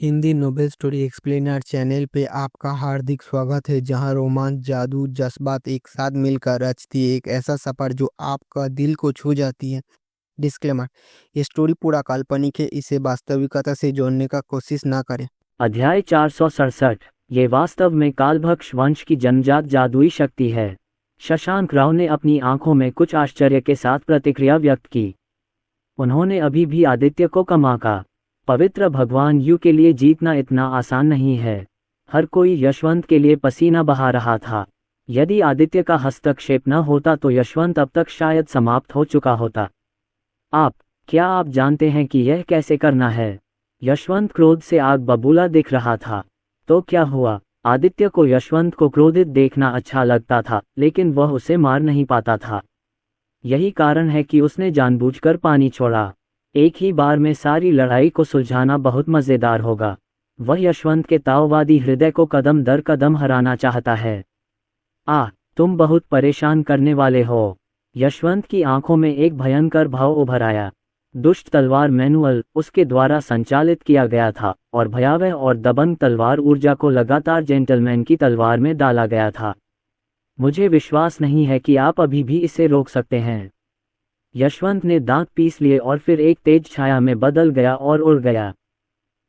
Hindi Nobel story explainer channel पे आपका हार्दिक स्वागत है, जहां रोमांच, जादू, जज्बात एक साथ मिलकर रचती है एक ऐसा सफर जो आपका दिल को छू जाती है। डिस्क्लेमर: ये स्टोरी पूरा काल्पनिक है, इसे वास्तविकता से जोड़ने का कोशिश ना करें। अध्याय 467। ये वास्तव में कालभक्ष वंश की जन्मजात जादुई शक्ति है। शशांक राव ने अपनी आंखों में कुछ आश्चर्य के साथ प्रतिक्रिया व्यक्त की। उन्होंने अभी भी आदित्य को कमाका पवित्र भगवान यू के लिए जीतना इतना आसान नहीं है। हर कोई यशवंत के लिए पसीना बहा रहा था। यदि आदित्य का हस्तक्षेप न होता तो यशवंत अब तक शायद समाप्त हो चुका होता। क्या आप जानते हैं कि यह कैसे करना है? यशवंत क्रोध से आग बबूला दिख रहा था। तो क्या हुआ? आदित्य को यशवंत को क्रोधित देखना अच्छा लगता था, लेकिन वह उसे मार नहीं पाता था। यही कारण है कि उसने जानबूझकर पानी छोड़ा। एक ही बार में सारी लड़ाई को सुलझाना बहुत मजेदार होगा। वह यशवंत के ताओवादी हृदय को कदम दर कदम हराना चाहता है। तुम बहुत परेशान करने वाले हो। यशवंत की आंखों में एक भयंकर भाव उभर आया। दुष्ट तलवार मैनुअल उसके द्वारा संचालित किया गया था और भयावह और दबंग तलवार ऊर्जा को लगातार जेंटलमैन की तलवार में डाला गया था। मुझे विश्वास नहीं है कि आप अभी भी इसे रोक सकते हैं। यशवंत ने दांत पीस लिए और फिर एक तेज छाया में बदल गया और उड़ गया।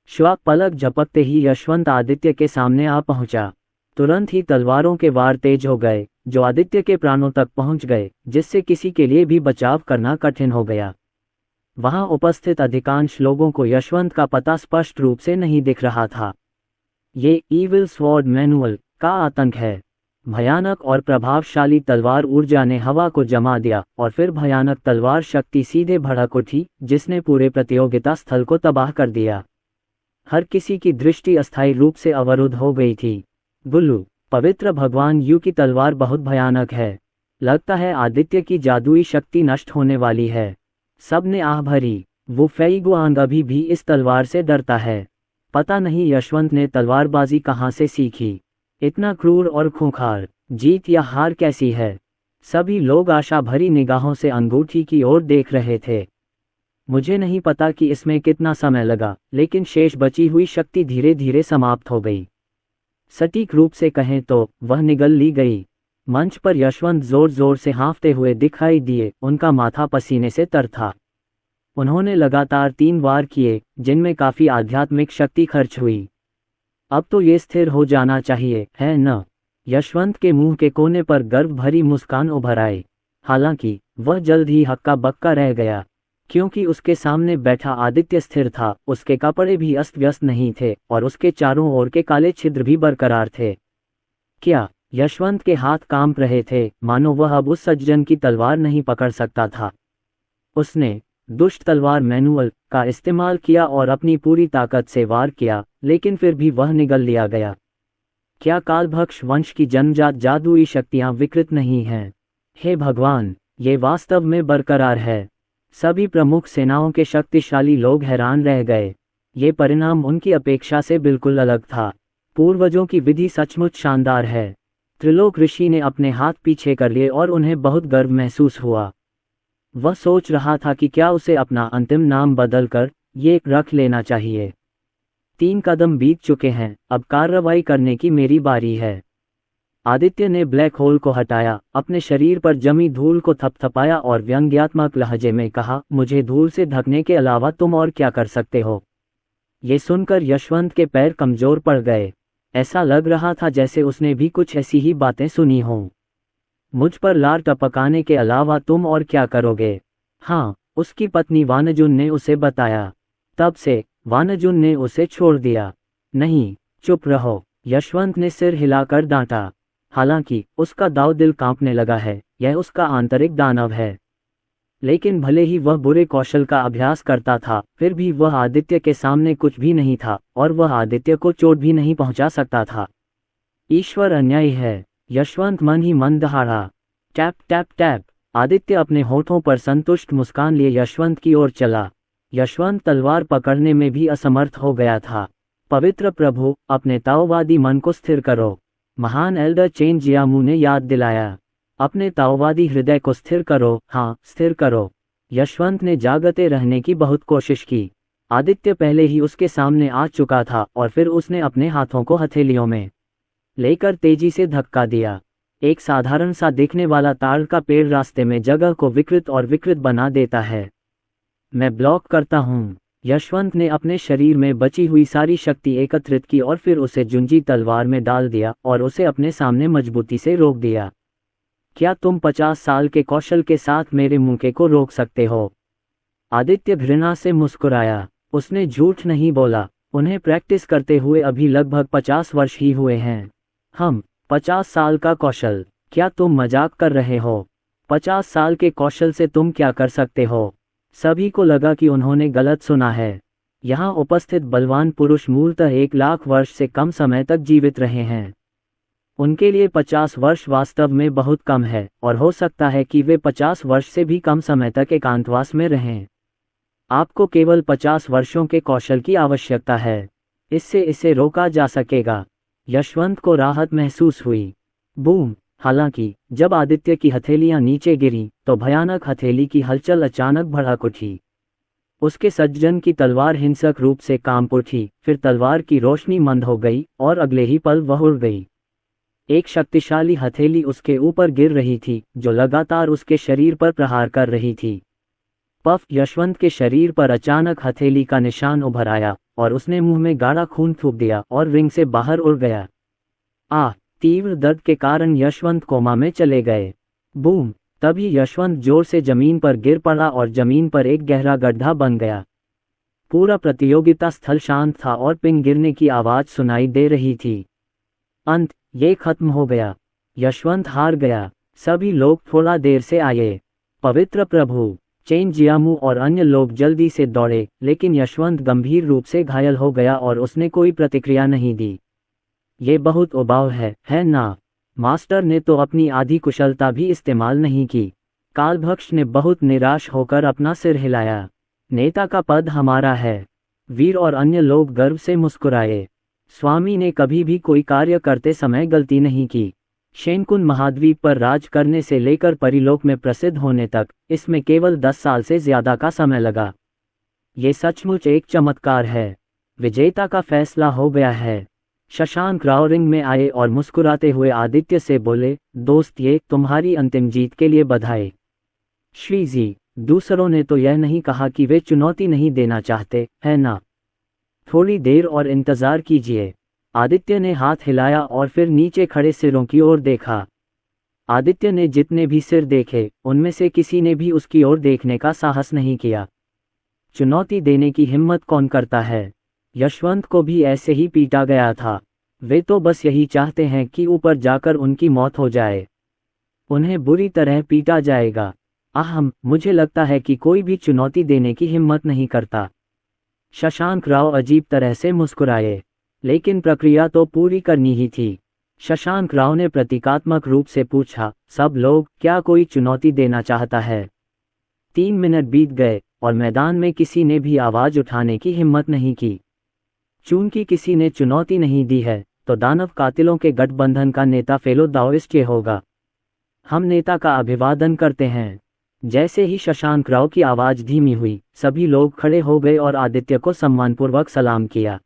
श्वाक पलक झपकते ही यशवंत आदित्य के सामने आ पहुंचा। तुरंत ही तलवारों के वार तेज हो गए, जो आदित्य के प्राणों तक पहुंच गए, जिससे किसी के लिए भी बचाव करना कठिन हो गया। वहां उपस्थित अधिकांश लोगों को यशवंत का पता स्पष्ट रूप से नहीं दिख रहा था। ये ईविल स्वॉर्ड मैनुअल का आतंक है। भयानक और प्रभावशाली तलवार ऊर्जा ने हवा को जमा दिया और फिर भयानक तलवार शक्ति सीधे भड़क उठी, जिसने पूरे प्रतियोगिता स्थल को तबाह कर दिया। हर किसी की दृष्टि अस्थायी रूप से अवरुद्ध हो गई थी। गुल्लू, पवित्र भगवान यू की तलवार बहुत भयानक है। लगता है आदित्य की जादुई शक्ति नष्ट होने वाली है। सबने आह भरी। वो फेईगुआंग अभी भी इस तलवार से डरता है। पता नहीं यशवंत ने तलवारबाजी कहाँ से सीखी। इतना क्रूर और खूंखार। जीत या हार कैसी है? सभी लोग आशा भरी निगाहों से अंगूठी की ओर देख रहे थे। मुझे नहीं पता कि इसमें कितना समय लगा, लेकिन शेष बची हुई शक्ति धीरे धीरे समाप्त हो गई। सटीक रूप से कहें तो वह निगल ली गई। मंच पर यशवंत जोर जोर से हाँफते हुए दिखाई दिए। उनका माथा पसीने से तर था। उन्होंने लगातार 3 वार किए, जिनमें काफी आध्यात्मिक शक्ति खर्च हुई। अब तो ये स्थिर हो जाना चाहिए, है न? यशवंत के मुंह के कोने पर गर्व भरी मुस्कान उभर आई। हालांकि वह जल्द ही हक्का बक्का रह गया, क्योंकि उसके सामने बैठा आदित्य स्थिर था। उसके कपड़े भी अस्त व्यस्त नहीं थे और उसके चारों ओर के काले छिद्र भी बरकरार थे। क्या? यशवंत के हाथ कांप रहे थे, मानो वह अब उस सज्जन की तलवार नहीं पकड़ सकता था। उसने दुष्ट तलवार मैनुअल का इस्तेमाल किया और अपनी पूरी ताकत से वार किया, लेकिन फिर भी वह निगल लिया गया। क्या कालभक्ष वंश की जन्मजात जादुई शक्तियां विकृत नहीं हैं? हे भगवान, ये वास्तव में बरकरार है। सभी प्रमुख सेनाओं के शक्तिशाली लोग हैरान रह गए। ये परिणाम उनकी अपेक्षा से बिल्कुल अलग था। पूर्वजों की विधि सचमुच शानदार है। त्रिलोक ऋषि ने अपने हाथ पीछे कर लिए और उन्हें बहुत गर्व महसूस हुआ। वह सोच रहा था कि क्या उसे अपना अंतिम नाम बदलकर ये रख लेना चाहिए। 3 कदम बीत चुके हैं, अब कार्रवाई करने की मेरी बारी है। आदित्य ने ब्लैक होल को हटाया, अपने शरीर पर जमी धूल को थपथपाया और व्यंग्यात्मक लहजे में कहा, मुझे धूल से ढकने के अलावा तुम और क्या कर सकते हो? ये सुनकर यशवंत के पैर कमजोर पड़ गए। ऐसा लग रहा था जैसे उसने भी कुछ ऐसी ही बातें सुनी हों। मुझ पर लार टपकाने के अलावा तुम और क्या करोगे? हाँ, उसकी पत्नी वानजुन ने उसे बताया। तब से वानजुन ने उसे छोड़ दिया। नहीं, चुप रहो, यशवंत ने सिर हिलाकर डांटा। हालांकि उसका दाव दिल कांपने लगा है, यह उसका आंतरिक दानव है। लेकिन भले ही वह बुरे कौशल का अभ्यास करता था, फिर भी वह आदित्य के सामने कुछ भी नहीं था और वह आदित्य को चोट भी नहीं पहुंचा सकता था। ईश्वर अन्यायी है, यशवंत मन ही मन दहाड़ा। Tap tap tap. आदित्य अपने होठों पर संतुष्ट मुस्कान लिए यशवंत की ओर चला। यशवंत तलवार पकड़ने में भी असमर्थ हो गया था। पवित्र प्रभु, अपने ताओवादी मन को स्थिर करो, महान एल्डर चेन जियामू ने याद दिलाया। अपने ताओवादी हृदय को स्थिर करो, हाँ, स्थिर करो। यशवंत ने जागते रहने की बहुत कोशिश की। आदित्य पहले ही उसके सामने आ चुका था और फिर उसने अपने हाथों को हथेलियों में लेकर तेजी से धक्का दिया। एक साधारण सा दिखने वाला ताड़ का पेड़ रास्ते में जगह को विकृत और विकृत बना देता है। मैं ब्लॉक करता हूँ। यशवंत ने अपने शरीर में बची हुई सारी शक्ति एकत्रित की और फिर उसे जुंजी तलवार में डाल दिया और उसे अपने सामने मजबूती से रोक दिया। क्या तुम 50 साल के कौशल के साथ मेरे मुंह को रोक सकते हो? आदित्य घृणा से मुस्कुराया। उसने झूठ नहीं बोला। उन्हें प्रैक्टिस करते हुए अभी लगभग 50 वर्ष ही हुए हैं। 50 साल का कौशल? क्या तुम मजाक कर रहे हो? 50 साल के कौशल से तुम क्या कर सकते हो? सभी को लगा कि उन्होंने गलत सुना है। यहाँ उपस्थित बलवान पुरुष मूलतः 1 लाख वर्ष से कम समय तक जीवित रहे हैं। उनके लिए 50 वर्ष वास्तव में बहुत कम है और हो सकता है कि वे 50 वर्ष से भी कम समय तक एकांतवास में रहें। आपको केवल 50 वर्षों के कौशल की आवश्यकता है। इससे इसे रोका जा सकेगा। यशवंत को राहत महसूस हुई। बूम! हालांकि जब आदित्य की हथेलियां नीचे गिरीं तो भयानक हथेली की हलचल अचानक भड़क उठी। उसके सज्जन की तलवार हिंसक रूप से कांप उठी, फिर तलवार की रोशनी मंद हो गई और अगले ही पल वह उड़ गई। एक शक्तिशाली हथेली उसके ऊपर गिर रही थी जो लगातार उसके शरीर पर प्रहार कर रही थी। पफ! यशवंत के शरीर पर अचानक हथेली का निशान उभर आया और उसने मुंह में गाढ़ा खून थूक दिया और रिंग से बाहर उड़ गया। तीव्र दर्द के कारण यशवंत कोमा में चले गए। बूम! तभी यशवंत जोर से जमीन पर गिर पड़ा और जमीन पर एक गहरा गड्ढा बन गया। पूरा प्रतियोगिता स्थल शांत था और पिंग गिरने की आवाज सुनाई दे रही थी। अंत! ये खत्म हो गया। यशवंत हार गया। सभी लोग थोड़ा देर से आए। पवित्र प्रभु चेन जियामू और अन्य लोग जल्दी से दौड़े, लेकिन यशवंत गंभीर रूप से घायल हो गया और उसने कोई प्रतिक्रिया नहीं दी। ये बहुत उबाऊ है ना? मास्टर ने तो अपनी आधी कुशलता भी इस्तेमाल नहीं की। कालभक्ष ने बहुत निराश होकर अपना सिर हिलाया। नेता का पद हमारा है। वीर और अन्य लोग गर्व से मुस्कुराए। स्वामी ने कभी भी कोई कार्य करते समय गलती नहीं की। शेनकुन महाद्वीप पर राज करने से लेकर परिलोक में प्रसिद्ध होने तक इसमें केवल 10 साल से ज्यादा का समय लगा। ये सचमुच एक चमत्कार है। विजेता का फैसला हो गया है। शशांक राव रिंग में आए और मुस्कुराते हुए आदित्य से बोले, दोस्त, ये तुम्हारी अंतिम जीत के लिए बधाई। श्री जी, दूसरों ने तो यह नहीं कहा कि वे चुनौती नहीं देना चाहते, है ना? थोड़ी देर और इंतजार कीजिए। आदित्य ने हाथ हिलाया और फिर नीचे खड़े सिरों की ओर देखा। आदित्य ने जितने भी सिर देखे उनमें से किसी ने भी उसकी ओर देखने का साहस नहीं किया। चुनौती देने की हिम्मत कौन करता है? यशवंत को भी ऐसे ही पीटा गया था। वे तो बस यही चाहते हैं कि ऊपर जाकर उनकी मौत हो जाए। उन्हें बुरी तरह पीटा जाएगा। मुझे लगता है कि कोई भी चुनौती देने की हिम्मत नहीं करता। शशांक राव अजीब तरह से मुस्कुराए। लेकिन प्रक्रिया तो पूरी करनी ही थी। शशांक राव ने प्रतीकात्मक रूप से पूछा, सब लोग, क्या कोई चुनौती देना चाहता है? 3 मिनट बीत गए और मैदान में किसी ने भी आवाज उठाने की हिम्मत नहीं की। चूंकि किसी ने चुनौती नहीं दी है, तो दानव कातिलों के गठबंधन का नेता फेलो दाओइस्ट ये होगा। हम नेता का अभिवादन करते हैं। जैसे ही शशांक राव की आवाज धीमी हुई, सभी लोग खड़े हो गए और आदित्य को सम्मानपूर्वक सलाम किया।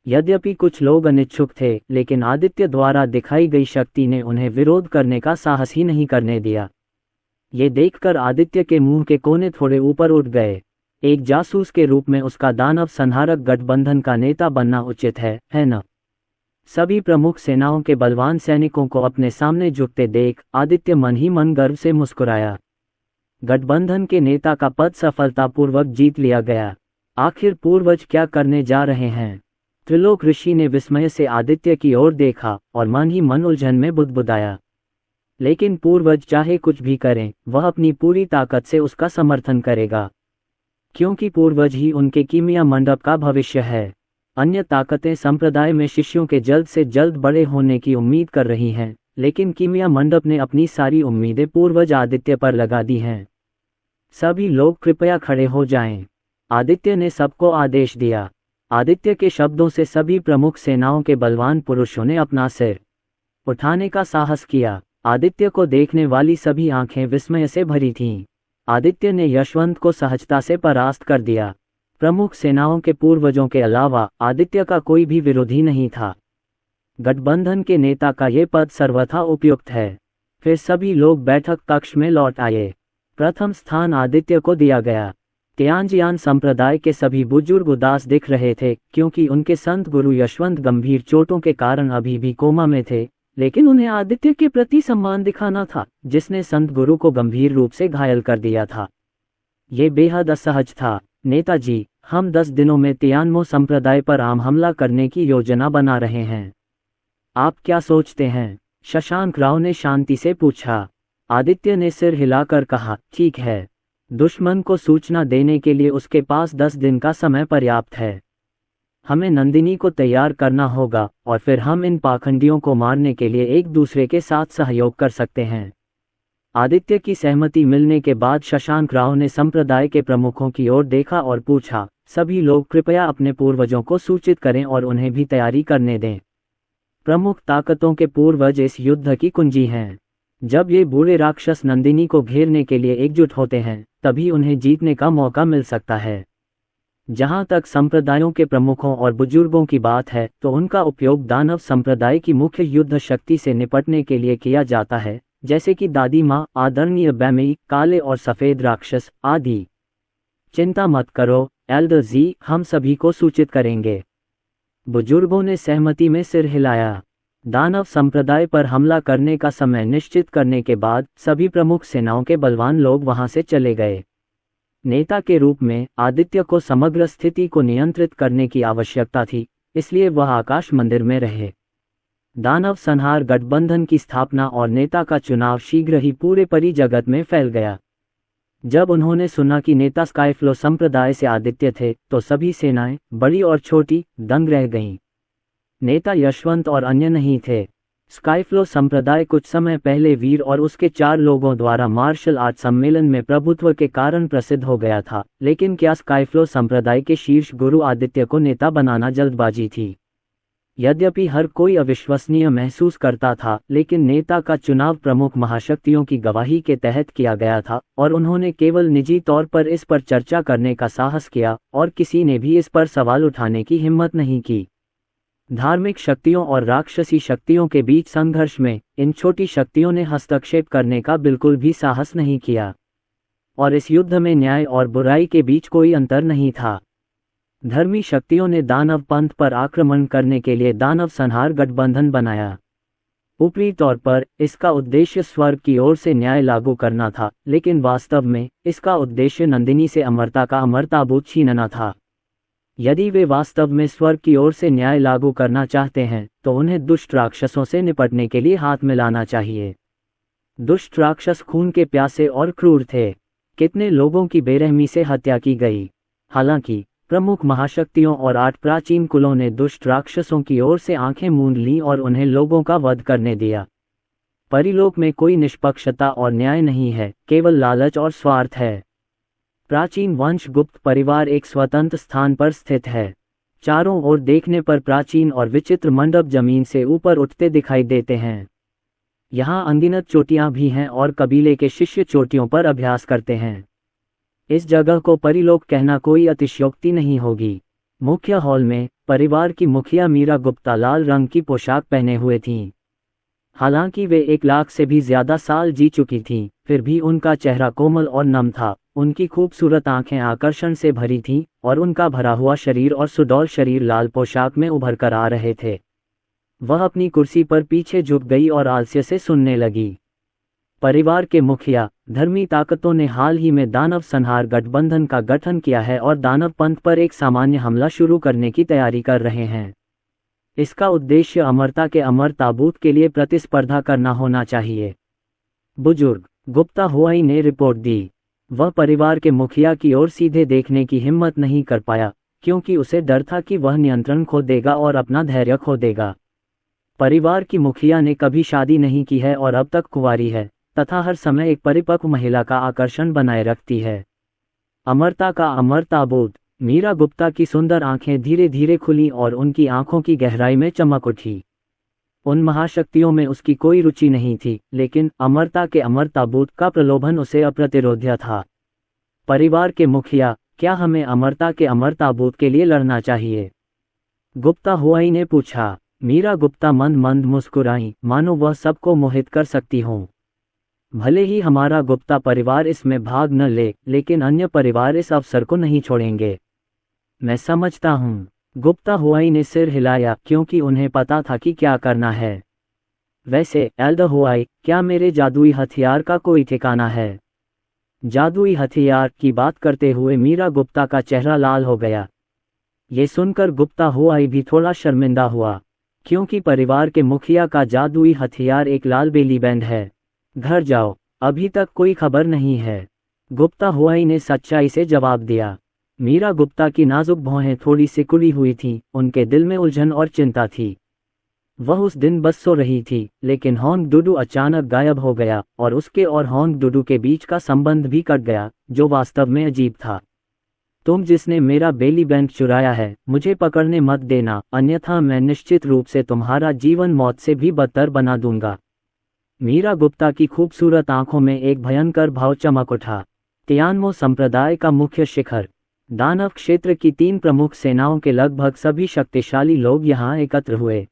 यद्यपि कुछ लोग अनिच्छुक थे, लेकिन आदित्य द्वारा दिखाई गई शक्ति ने उन्हें विरोध करने का साहस ही नहीं करने दिया। ये देखकर आदित्य के मुंह के कोने थोड़े ऊपर उठ गए। एक जासूस के रूप में उसका दानव संहारक गठबंधन का नेता बनना उचित है न? सभी प्रमुख सेनाओं के बलवान सैनिकों को अपने सामने झुकते देख आदित्य मन ही मन गर्व से मुस्कुराया। गठबंधन के नेता का पद सफलतापूर्वक जीत लिया गया। आखिर पूर्वज क्या करने जा रहे हैं? त्रिलोक ऋषि ने विस्मय से आदित्य की ओर देखा और मन ही मन उलझन में बुदबुदाया। लेकिन पूर्वज चाहे कुछ भी करें, वह अपनी पूरी ताकत से उसका समर्थन करेगा, क्योंकि पूर्वज ही उनके कीमिया मंडप का भविष्य है। अन्य ताकतें संप्रदाय में शिष्यों के जल्द से जल्द बड़े होने की उम्मीद कर रही हैं, लेकिन कीमिया मंडप ने अपनी सारी उम्मीदें पूर्वज आदित्य पर लगा दी हैं। सभी लोग कृपया खड़े हो जाएं। आदित्य ने सबको आदेश दिया। आदित्य के शब्दों से सभी प्रमुख सेनाओं के बलवान पुरुषों ने अपना सिर उठाने का साहस किया। आदित्य को देखने वाली सभी आंखें विस्मय से भरी थीं। आदित्य ने यशवंत को सहजता से परास्त कर दिया। प्रमुख सेनाओं के पूर्वजों के अलावा आदित्य का कोई भी विरोधी नहीं था। गठबंधन के नेता का ये पद सर्वथा उपयुक्त है। फिर सभी लोग बैठक कक्ष में लौट आए। प्रथम स्थान आदित्य को दिया गया। तियानजियान संप्रदाय के सभी बुजुर्ग उदास दिख रहे थे क्योंकि उनके संत गुरु यशवंत गंभीर चोटों के कारण अभी भी कोमा में थे, लेकिन उन्हें आदित्य के प्रति सम्मान दिखाना था जिसने संत गुरु को गंभीर रूप से घायल कर दिया था। ये बेहद असहज था। नेताजी, हम 10 दिनों में तियानमो संप्रदाय पर आम हमला करने की योजना बना रहे हैं। आप क्या सोचते हैं? शशांक राव ने शांति से पूछा। आदित्य ने सिर हिलाकर कहा, ठीक है। दुश्मन को सूचना देने के लिए उसके पास 10 दिन का समय पर्याप्त है। हमें नंदिनी को तैयार करना होगा और फिर हम इन पाखंडियों को मारने के लिए एक दूसरे के साथ सहयोग कर सकते हैं। आदित्य की सहमति मिलने के बाद शशांक राव ने संप्रदाय के प्रमुखों की ओर देखा और पूछा, सभी लोग कृपया अपने पूर्वजों को सूचित करें और उन्हें भी तैयारी करने दें। प्रमुख ताकतों के पूर्वज इस युद्ध की कुंजी हैं। जब ये बूढ़े राक्षस नंदिनी को घेरने के लिए एकजुट होते हैं तभी उन्हें जीतने का मौका मिल सकता है। जहां तक संप्रदायों के प्रमुखों और बुजुर्गों की बात है तो उनका उपयोग दानव संप्रदाय की मुख्य युद्ध शक्ति से निपटने के लिए किया जाता है, जैसे कि दादी माँ, आदरणीय बैमेई, काले और सफ़ेद राक्षस आदि। चिंता मत करो एल्डर जी, हम सभी को सूचित करेंगे। बुजुर्गों ने सहमति में सिर हिलाया। दानव संप्रदाय पर हमला करने का समय निश्चित करने के बाद सभी प्रमुख सेनाओं के बलवान लोग वहां से चले गए। नेता के रूप में आदित्य को समग्र स्थिति को नियंत्रित करने की आवश्यकता थी, इसलिए वह आकाश मंदिर में रहे। दानव संहार गठबंधन की स्थापना और नेता का चुनाव शीघ्र ही पूरे परी जगत में फैल गया। जब उन्होंने सुना कि नेता स्काईफ्लो संप्रदाय से आदित्य थे तो सभी सेनाएं, बड़ी और छोटी, दंग रह गईं। नेता यशवंत और अन्य नहीं थे। स्काईफ्लो संप्रदाय कुछ समय पहले वीर और उसके 4 लोगों द्वारा मार्शल आर्ट सम्मेलन में प्रभुत्व के कारण प्रसिद्ध हो गया था, लेकिन क्या स्काईफ्लो संप्रदाय के शीर्ष गुरु आदित्य को नेता बनाना जल्दबाजी थी? यद्यपि हर कोई अविश्वसनीय महसूस करता था, लेकिन नेता का चुनाव प्रमुख महाशक्तियों की गवाही के तहत किया गया था और उन्होंने केवल निजी तौर पर इस पर चर्चा करने का साहस किया और किसी ने भी इस पर सवाल उठाने की हिम्मत नहीं की। धार्मिक शक्तियों और राक्षसी शक्तियों के बीच संघर्ष में इन छोटी शक्तियों ने हस्तक्षेप करने का बिल्कुल भी साहस नहीं किया और इस युद्ध में न्याय और बुराई के बीच कोई अंतर नहीं था। धर्मी शक्तियों ने दानव पंथ पर आक्रमण करने के लिए दानव संहार गठबंधन बनाया। ऊपरी तौर पर इसका उद्देश्य स्वर्ग की ओर से न्याय लागू करना था, लेकिन वास्तव में इसका उद्देश्य नंदिनी से अमरता का अमर ताबूत छीनना था। यदि वे वास्तव में स्वर्ग की ओर से न्याय लागू करना चाहते हैं तो उन्हें दुष्ट राक्षसों से निपटने के लिए हाथ मिलाना चाहिए। दुष्ट राक्षस खून के प्यासे और क्रूर थे। कितने लोगों की बेरहमी से हत्या की गई। हालांकि प्रमुख महाशक्तियों और 8 प्राचीन कुलों ने दुष्ट राक्षसों की ओर से आंखें मूंद लीं और उन्हें लोगों का वध करने दिया। परिलोक में कोई निष्पक्षता और न्याय नहीं है, केवल लालच और स्वार्थ है। प्राचीन वंश गुप्त परिवार एक स्वतंत्र स्थान पर स्थित है। चारों ओर देखने पर प्राचीन और विचित्र मंडप जमीन से ऊपर उठते दिखाई देते हैं। यहाँ अनगिनत चोटियां भी हैं और कबीले के शिष्य चोटियों पर अभ्यास करते हैं। इस जगह को परिलोक कहना कोई अतिशयोक्ति नहीं होगी। मुख्य हॉल में परिवार की मुखिया मीरा गुप्ता लाल रंग की पोशाक पहने हुए थीं। हालांकि वे 1 लाख से भी ज्यादा साल जी चुकी थीं, फिर भी उनका चेहरा कोमल और नम था। उनकी खूबसूरत आंखें आकर्षण से भरी थीं और उनका भरा हुआ शरीर और सुडौल शरीर लाल पोशाक में उभर कर आ रहे थे। वह अपनी कुर्सी पर पीछे झुक गई और आलस्य से सुनने लगी। परिवार के मुखिया, धर्मी ताकतों ने हाल ही में दानव संहार गठबंधन का गठन किया है और दानव पंथ पर एक सामान्य हमला शुरू करने की तैयारी कर रहे हैं। इसका उद्देश्य अमरता के अमर ताबूत के लिए प्रतिस्पर्धा करना होना चाहिए। बुजुर्ग गुप्ता हुआई ने रिपोर्ट दी। वह परिवार के मुखिया की ओर सीधे देखने की हिम्मत नहीं कर पाया, क्योंकि उसे डर था कि वह नियंत्रण खो देगा और अपना धैर्य खो देगा। परिवार की मुखिया ने कभी शादी नहीं की है और अब तक कुंवारी है, तथा हर समय एक परिपक्व महिला का आकर्षण बनाए रखती है। अमरता का अमर ताबूत। मीरा गुप्ता की सुंदर आंखें धीरे धीरे खुलीं और उनकी आंखों की गहराई में चमक उठी। उन महाशक्तियों में उसकी कोई रुचि नहीं थी, लेकिन अमरता के अमर ताबूत का प्रलोभन उसे अप्रतिरोध्य था। परिवार के मुखिया, क्या हमें अमरता के अमर ताबूत के लिए लड़ना चाहिए? गुप्ता हुआई ने पूछा। मीरा गुप्ता मंद मंद मुस्कुराई, मानो वह सबको मोहित कर सकती हों। भले ही हमारा गुप्ता परिवार इसमें भाग न ले, लेकिन अन्य परिवार इस अवसर को नहीं छोड़ेंगे। मैं समझता हूँ। गुप्ता हुआई ने सिर हिलाया, क्योंकि उन्हें पता था कि क्या करना है। वैसे एल्डर हुआई, क्या मेरे जादुई हथियार का कोई ठिकाना है? जादुई हथियार की बात करते हुए मीरा गुप्ता का चेहरा लाल हो गया। ये सुनकर गुप्ता हुआई भी थोड़ा शर्मिंदा हुआ, क्योंकि परिवार के मुखिया का जादुई हथियार एक लाल बेली बैंड है। घर जाओ, अभी तक कोई खबर नहीं है। गुप्ता हुआई ने सच्चाई से जवाब दिया। मीरा गुप्ता की नाजुक भौहें थोड़ी सिकुड़ी हुई थीं, उनके दिल में उलझन और चिंता थी। वह उस दिन बस सो रही थी, लेकिन होंग डुडू अचानक गायब हो गया और उसके और होंग डुडू के बीच का संबंध भी कट गया, जो वास्तव में अजीब था। तुम जिसने मेरा बेली बैंड चुराया है, मुझे पकड़ने मत देना, अन्यथा मैं निश्चित रूप से तुम्हारा जीवन मौत से भी बदतर बना दूंगा। मीरा गुप्ता की खूबसूरत आंखों में एक भयंकर भाव चमक उठा। तियानमो संप्रदाय का मुख्य शिखर, दानव क्षेत्र की 3 प्रमुख सेनाओं के लगभग सभी शक्तिशाली लोग यहाँ एकत्र हुए।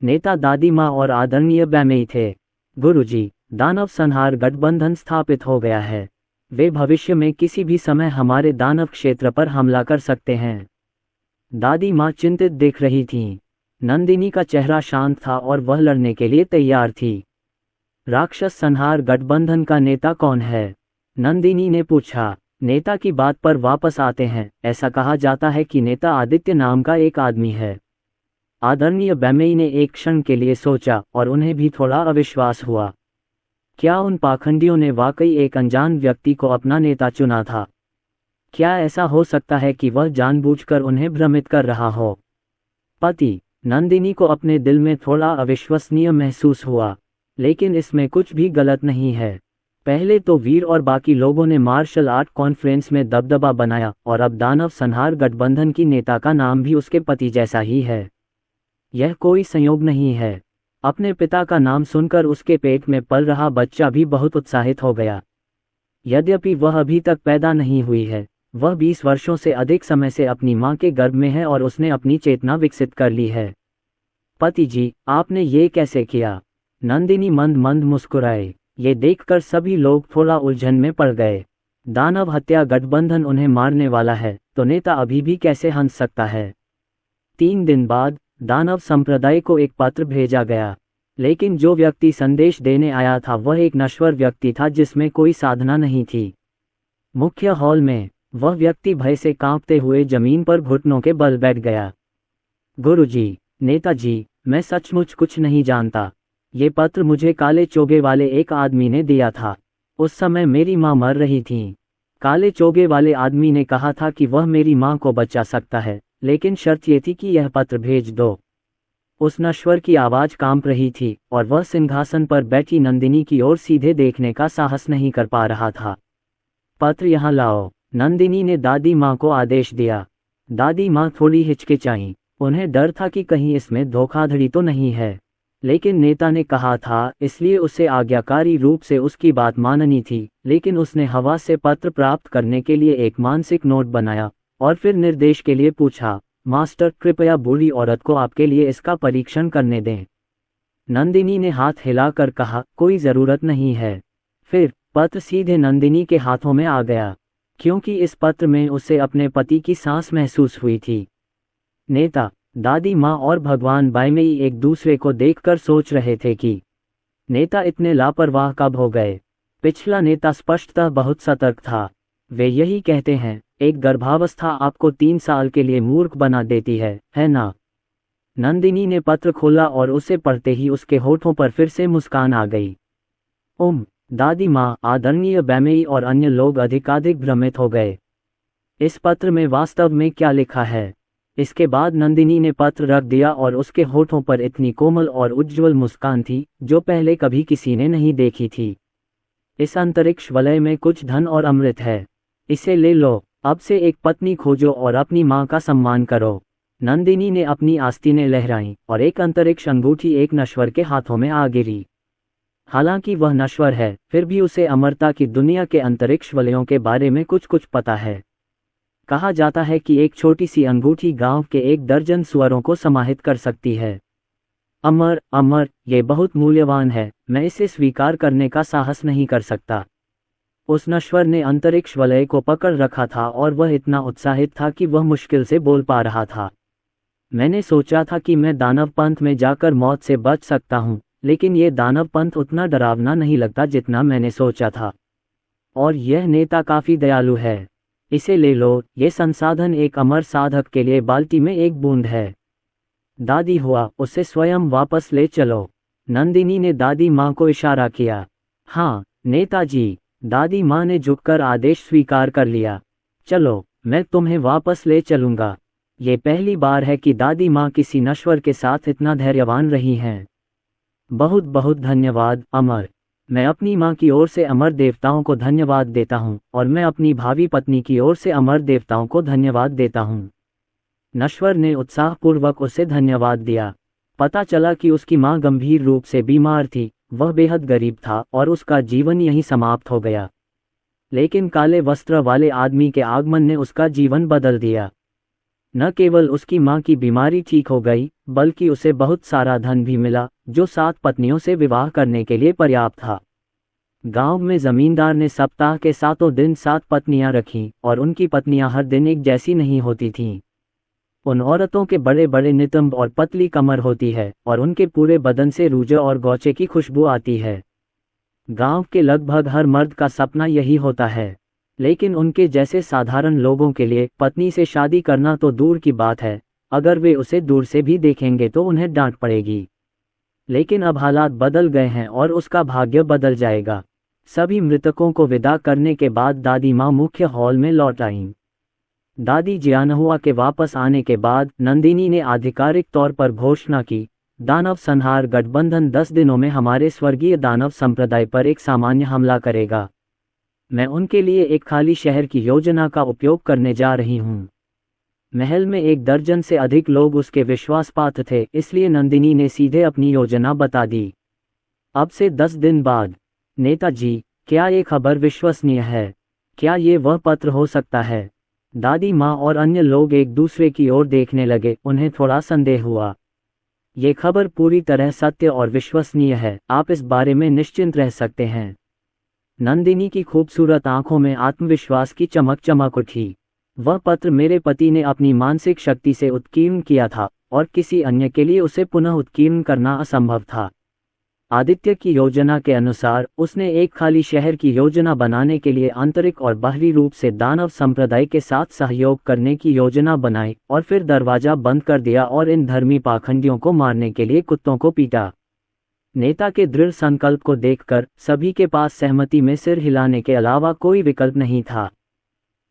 नेता दादी माँ और आदरणीय बैमेई थे। गुरुजी, दानव संहार गठबंधन स्थापित हो गया है। वे भविष्य में किसी भी समय हमारे दानव क्षेत्र पर हमला कर सकते हैं। दादी माँ चिंतित दिख रही थीं। नंदिनी का चेहरा शांत था और वह लड़ने के लिए तैयार थी। राक्षस संहार गठबंधन का नेता कौन है? नंदिनी ने पूछा। नेता की बात पर वापस आते हैं। ऐसा कहा जाता है कि नेता आदित्य नाम का एक आदमी है। आदरणीय बैमेई ने एक क्षण के लिए सोचा और उन्हें भी थोड़ा अविश्वास हुआ। क्या उन पाखंडियों ने वाकई एक अनजान व्यक्ति को अपना नेता चुना था? क्या ऐसा हो सकता है कि वह जानबूझकर उन्हें भ्रमित कर रहा हो? पति, नंदिनी को अपने दिल में थोड़ा अविश्वसनीय महसूस हुआ, लेकिन इसमें कुछ भी गलत नहीं है। पहले तो वीर और बाकी लोगों ने मार्शल आर्ट कॉन्फ्रेंस में दबदबा बनाया, और अब दानव संहार गठबंधन की नेता का नाम भी उसके पति जैसा ही है। यह कोई संयोग नहीं है। अपने पिता का नाम सुनकर उसके पेट में पल रहा बच्चा भी बहुत उत्साहित हो गया। यद्यपि वह अभी तक पैदा नहीं हुई है, वह 20 वर्षों से अधिक समय से अपनी मां के गर्भ में है और उसने अपनी चेतना विकसित कर ली है। पति जी, आपने ये कैसे किया? नंदिनी मंद मंद मुस्कुराए। ये देखकर सभी लोग थोड़ा उलझन में पड़ गए। दानव हत्या गठबंधन उन्हें मारने वाला है, तो नेता अभी भी कैसे हंस सकता है? 3 दिन बाद दानव संप्रदाय को एक पत्र भेजा गया, लेकिन जो व्यक्ति संदेश देने आया था वह एक नश्वर व्यक्ति था जिसमें कोई साधना नहीं थी। मुख्य हॉल में वह व्यक्ति भय से कांपते हुए जमीन पर घुटनों के बल बैठ गया। गुरुजी, नेताजी, मैं सचमुच कुछ नहीं जानता। ये पत्र मुझे काले चोगे वाले एक आदमी ने दिया था। उस समय मेरी माँ मर रही थी। काले चोगे वाले आदमी ने कहा था कि वह मेरी माँ को बचा सकता है, लेकिन शर्त ये थी कि यह पत्र भेज दो। उस नश्वर की आवाज कांप रही थी और वह सिंहासन पर बैठी नंदिनी की ओर सीधे देखने का साहस नहीं कर पा रहा था। पत्र यहाँ लाओ, नंदिनी ने दादी माँ को आदेश दिया। दादी माँ थोड़ी हिचकिचाईं। उन्हें डर था कि कहीं इसमें धोखाधड़ी तो नहीं है, लेकिन नेता ने कहा था, इसलिए उसे आज्ञाकारी रूप से उसकी बात माननी थी। लेकिन उसने हवा से पत्र प्राप्त करने के लिए एक मानसिक नोट बनाया और फिर निर्देश के लिए पूछा, मास्टर, कृपया बूढ़ी औरत को आपके लिए इसका परीक्षण करने दें। नंदिनी ने हाथ हिलाकर कहा, कोई ज़रूरत नहीं है। फिर पत्र सीधे नंदिनी के हाथों में आ गया, क्योंकि इस पत्र में उसे अपने पति की सांस महसूस हुई थी। नेता, दादी माँ और भगवान बैमेई एक दूसरे को देखकर सोच रहे थे कि नेता इतने लापरवाह कब हो गए। पिछला नेता स्पष्टतः बहुत सतर्क था। वे यही कहते हैं, एक गर्भावस्था आपको 3 साल के लिए मूर्ख बना देती है ना? नंदिनी ने पत्र खोला और उसे पढ़ते ही उसके होठों पर फिर से मुस्कान आ गई। दादी माँ, आदरणीय बैमेई और अन्य लोग अधिकाधिक भ्रमित हो गए। इस पत्र में वास्तव में क्या लिखा है? इसके बाद नंदिनी ने पत्र रख दिया और उसके होठों पर इतनी कोमल और उज्ज्वल मुस्कान थी जो पहले कभी किसी ने नहीं देखी थी। इस अंतरिक्ष वलय में कुछ धन और अमृत है, इसे ले लो। अब से एक पत्नी खोजो और अपनी माँ का सम्मान करो। नंदिनी ने अपनी आस्तीनें लहराईं और एक अंतरिक्ष अंगूठी एक नश्वर के हाथों में आ गिरी। हालांकि वह नश्वर है, फिर भी उसे अमरता की दुनिया के अंतरिक्ष वलयों के बारे में कुछ कुछ पता है। कहा जाता है कि एक छोटी सी अंगूठी गांव के 1 दर्जन सुअरों को समाहित कर सकती है। अमर, अमर, ये बहुत मूल्यवान है, मैं इसे स्वीकार करने का साहस नहीं कर सकता। उस नश्वर ने अंतरिक्ष वलय को पकड़ रखा था और वह इतना उत्साहित था कि वह मुश्किल से बोल पा रहा था। मैंने सोचा था कि मैं दानव पंथ में जाकर मौत से बच सकता हूँ, लेकिन ये दानव पंथ उतना डरावना नहीं लगता जितना मैंने सोचा था। और यह नेता काफी दयालु है। इसे ले लो, ये संसाधन एक अमर साधक के लिए बाल्टी में एक बूंद है। दादी हुआ, उसे स्वयं वापस ले चलो। नंदिनी ने दादी माँ को इशारा किया। हाँ नेताजी, दादी माँ ने झुककर आदेश स्वीकार कर लिया। चलो, मैं तुम्हें वापस ले चलूंगा। ये पहली बार है कि दादी माँ किसी नश्वर के साथ इतना धैर्यवान रही हैं। बहुत बहुत धन्यवाद अमर। मैं अपनी माँ की ओर से अमर देवताओं को धन्यवाद देता हूँ और मैं अपनी भावी पत्नी की ओर से अमर देवताओं को धन्यवाद देता हूँ। नश्वर ने उत्साहपूर्वक उसे धन्यवाद दिया। पता चला कि उसकी माँ गंभीर रूप से बीमार थी, वह बेहद गरीब था और उसका जीवन यहीं समाप्त हो गया। लेकिन काले वस्त्र वाले आदमी के आगमन ने उसका जीवन बदल दिया। न केवल उसकी माँ की बीमारी ठीक हो गई, बल्कि उसे बहुत सारा धन भी मिला, जो 7 पत्नियों से विवाह करने के लिए पर्याप्त था। गांव में जमींदार ने सप्ताह के 7 दिन 7 पत्नियां रखीं और उनकी पत्नियां हर दिन एक जैसी नहीं होती थीं। उन औरतों के बड़े बड़े नितंब और पतली कमर होती है और उनके पूरे बदन से रूजे और गौचे की खुशबू आती है। गांव के लगभग हर मर्द का सपना यही होता है, लेकिन उनके जैसे साधारण लोगों के लिए पत्नी से शादी करना तो दूर की बात है, अगर वे उसे दूर से भी देखेंगे तो उन्हें डांट पड़ेगी। लेकिन अब हालात बदल गए हैं और उसका भाग्य बदल जाएगा। सभी मृतकों को विदा करने के बाद दादी माँ मुख्य हॉल में लौट आईं। दादी जियानहुआ के वापस आने के बाद नंदिनी ने आधिकारिक तौर पर घोषणा की, दानव संहार गठबंधन 10 दिनों में हमारे स्वर्गीय दानव संप्रदाय पर एक सामान्य हमला करेगा। मैं उनके लिए एक खाली शहर की योजना का उपयोग करने जा रही हूँ। महल में 1 दर्जन से अधिक लोग उसके विश्वासपात्र थे, इसलिए नंदिनी ने सीधे अपनी योजना बता दी। अब से 10 दिन बाद। नेताजी, क्या ये खबर विश्वसनीय है? क्या ये वह पत्र हो सकता है? दादी माँ और अन्य लोग एक दूसरे की ओर देखने लगे, उन्हें थोड़ा संदेह हुआ। ये खबर पूरी तरह सत्य और विश्वसनीय है, आप इस बारे में निश्चिंत रह सकते हैं। नंदिनी की खूबसूरत आंखों में आत्मविश्वास की चमक चमक उठी। वह पत्र मेरे पति ने अपनी मानसिक शक्ति से उत्कीर्ण किया था और किसी अन्य के लिए उसे पुनः उत्कीर्ण करना असंभव था। आदित्य की योजना के अनुसार उसने एक खाली शहर की योजना बनाने के लिए आंतरिक और बाहरी रूप से दानव संप्रदाय के साथ सहयोग करने की योजना बनाई और फिर दरवाजा बंद कर दिया और इन धर्मी पाखंडियों को मारने के लिए कुत्तों को पीटा। नेता के दृढ़ संकल्प को देखकर सभी के पास सहमति में सिर हिलाने के अलावा कोई विकल्प नहीं था।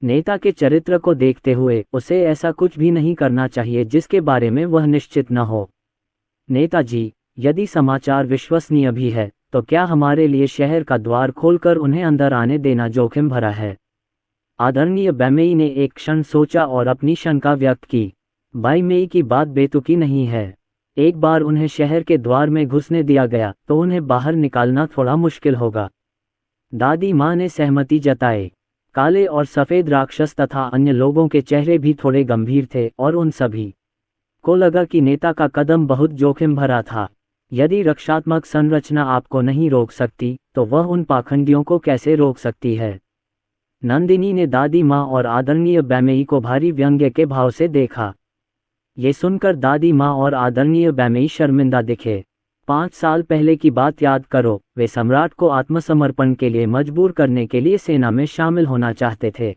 नेता के चरित्र को देखते हुए उसे ऐसा कुछ भी नहीं करना चाहिए जिसके बारे में वह निश्चित न हो। नेताजी, यदि समाचार विश्वसनीय भी है, तो क्या हमारे लिए शहर का द्वार खोलकर उन्हें अंदर आने देना जोखिम भरा है? आदरणीय बैमेई ने एक क्षण सोचा और अपनी शंका व्यक्त की। बैमेई की बात बेतुकी नहीं है। एक बार उन्हें शहर के द्वार में घुसने दिया गया तो उन्हें बाहर निकालना थोड़ा मुश्किल होगा। दादी माँ ने सहमति जताई। काले और सफ़ेद राक्षस तथा अन्य लोगों के चेहरे भी थोड़े गंभीर थे और उन सभी को लगा कि नेता का कदम बहुत जोखिम भरा था। यदि रक्षात्मक संरचना आपको नहीं रोक सकती, तो वह उन पाखंडियों को कैसे रोक सकती है? नंदिनी ने दादी माँ और आदरणीय बैमेई को भारी व्यंग्य के भाव से देखा। ये सुनकर दादी माँ और आदरणीय बैमेई शर्मिंदा दिखे। 5 साल पहले की बात याद करो, वे सम्राट को आत्मसमर्पण के लिए मजबूर करने के लिए सेना में शामिल होना चाहते थे।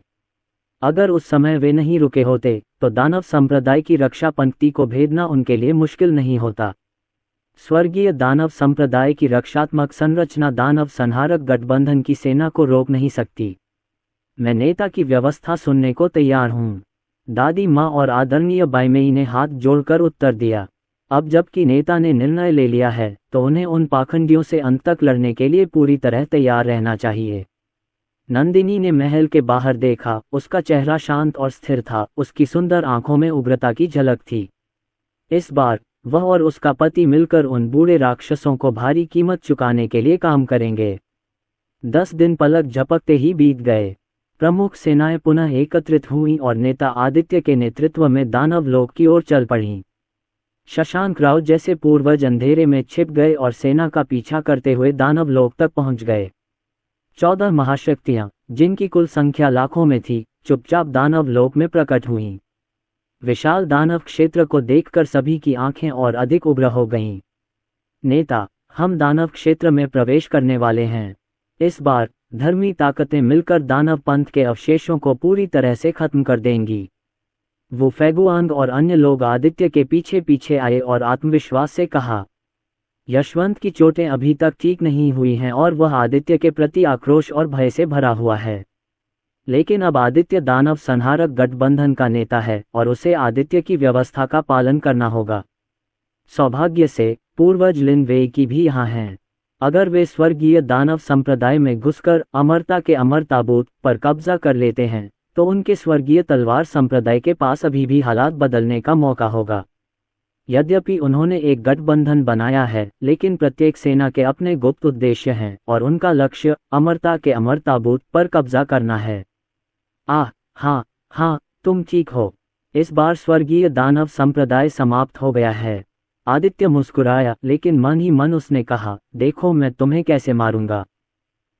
अगर उस समय वे नहीं रुके होते, तो दानव संप्रदाय की रक्षा पंक्ति को भेदना उनके लिए मुश्किल नहीं होता। स्वर्गीय दानव संप्रदाय की रक्षात्मक संरचना दानव संहारक गठबंधन की सेना को रोक नहीं सकती। मैं नेता की व्यवस्था सुनने को तैयार हूँ। दादी माँ और आदरणीय बैमेई ने हाथ जोड़कर उत्तर दिया। अब जबकि नेता ने निर्णय ले लिया है, तो उन्हें उन पाखंडियों से अंत तक लड़ने के लिए पूरी तरह तैयार रहना चाहिए। नंदिनी ने महल के बाहर देखा, उसका चेहरा शांत और स्थिर था, उसकी सुंदर आंखों में उग्रता की झलक थी। इस बार वह और उसका पति मिलकर उन बूढ़े राक्षसों को भारी कीमत चुकाने के लिए काम करेंगे। 10 दिन पलक झपकते ही बीत गए। प्रमुख सेनाएं पुनः एकत्रित हुईं और नेता आदित्य के नेतृत्व में दानव लोक की ओर चल पड़ीं। शशांक राव जैसे पूर्वज अंधेरे में छिप गए और सेना का पीछा करते हुए दानव लोक तक पहुंच गए। 14 महाशक्तियां, जिनकी कुल संख्या लाखों में थी, चुपचाप दानव लोक में प्रकट हुईं। विशाल दानव क्षेत्र को देखकर सभी की आंखें और अधिक उग्र हो गईं। नेता, हम दानव क्षेत्र में प्रवेश करने वाले हैं। इस बार धर्मी ताकतें मिलकर दानव पंथ के अवशेषों को पूरी तरह से खत्म कर देंगी। वो फेगुआंग और अन्य लोग आदित्य के पीछे पीछे आए और आत्मविश्वास से कहा, यशवंत की चोटें अभी तक ठीक नहीं हुई हैं और वह आदित्य के प्रति आक्रोश और भय से भरा हुआ है। लेकिन अब आदित्य दानव संहारक गठबंधन का नेता है और उसे आदित्य की व्यवस्था का पालन करना होगा। सौभाग्य से पूर्वज लिन वेई की भी यहाँ हैं। अगर वे स्वर्गीय दानव संप्रदाय में घुसकर अमरता के अमर ताबूत पर कब्जा कर लेते हैं तो उनके स्वर्गीय तलवार संप्रदाय के पास अभी भी हालात बदलने का मौका होगा। यद्यपि उन्होंने एक गठबंधन बनाया है, लेकिन प्रत्येक सेना के अपने गुप्त उद्देश्य हैं और उनका लक्ष्य अमरता के अमर ताबूत पर कब्जा करना है। हाँ, तुम ठीक हो। इस बार स्वर्गीय दानव संप्रदाय समाप्त हो गया है। आदित्य मुस्कुराया, लेकिन मन ही मन उसने कहा, देखो मैं तुम्हें कैसे मारूंगा।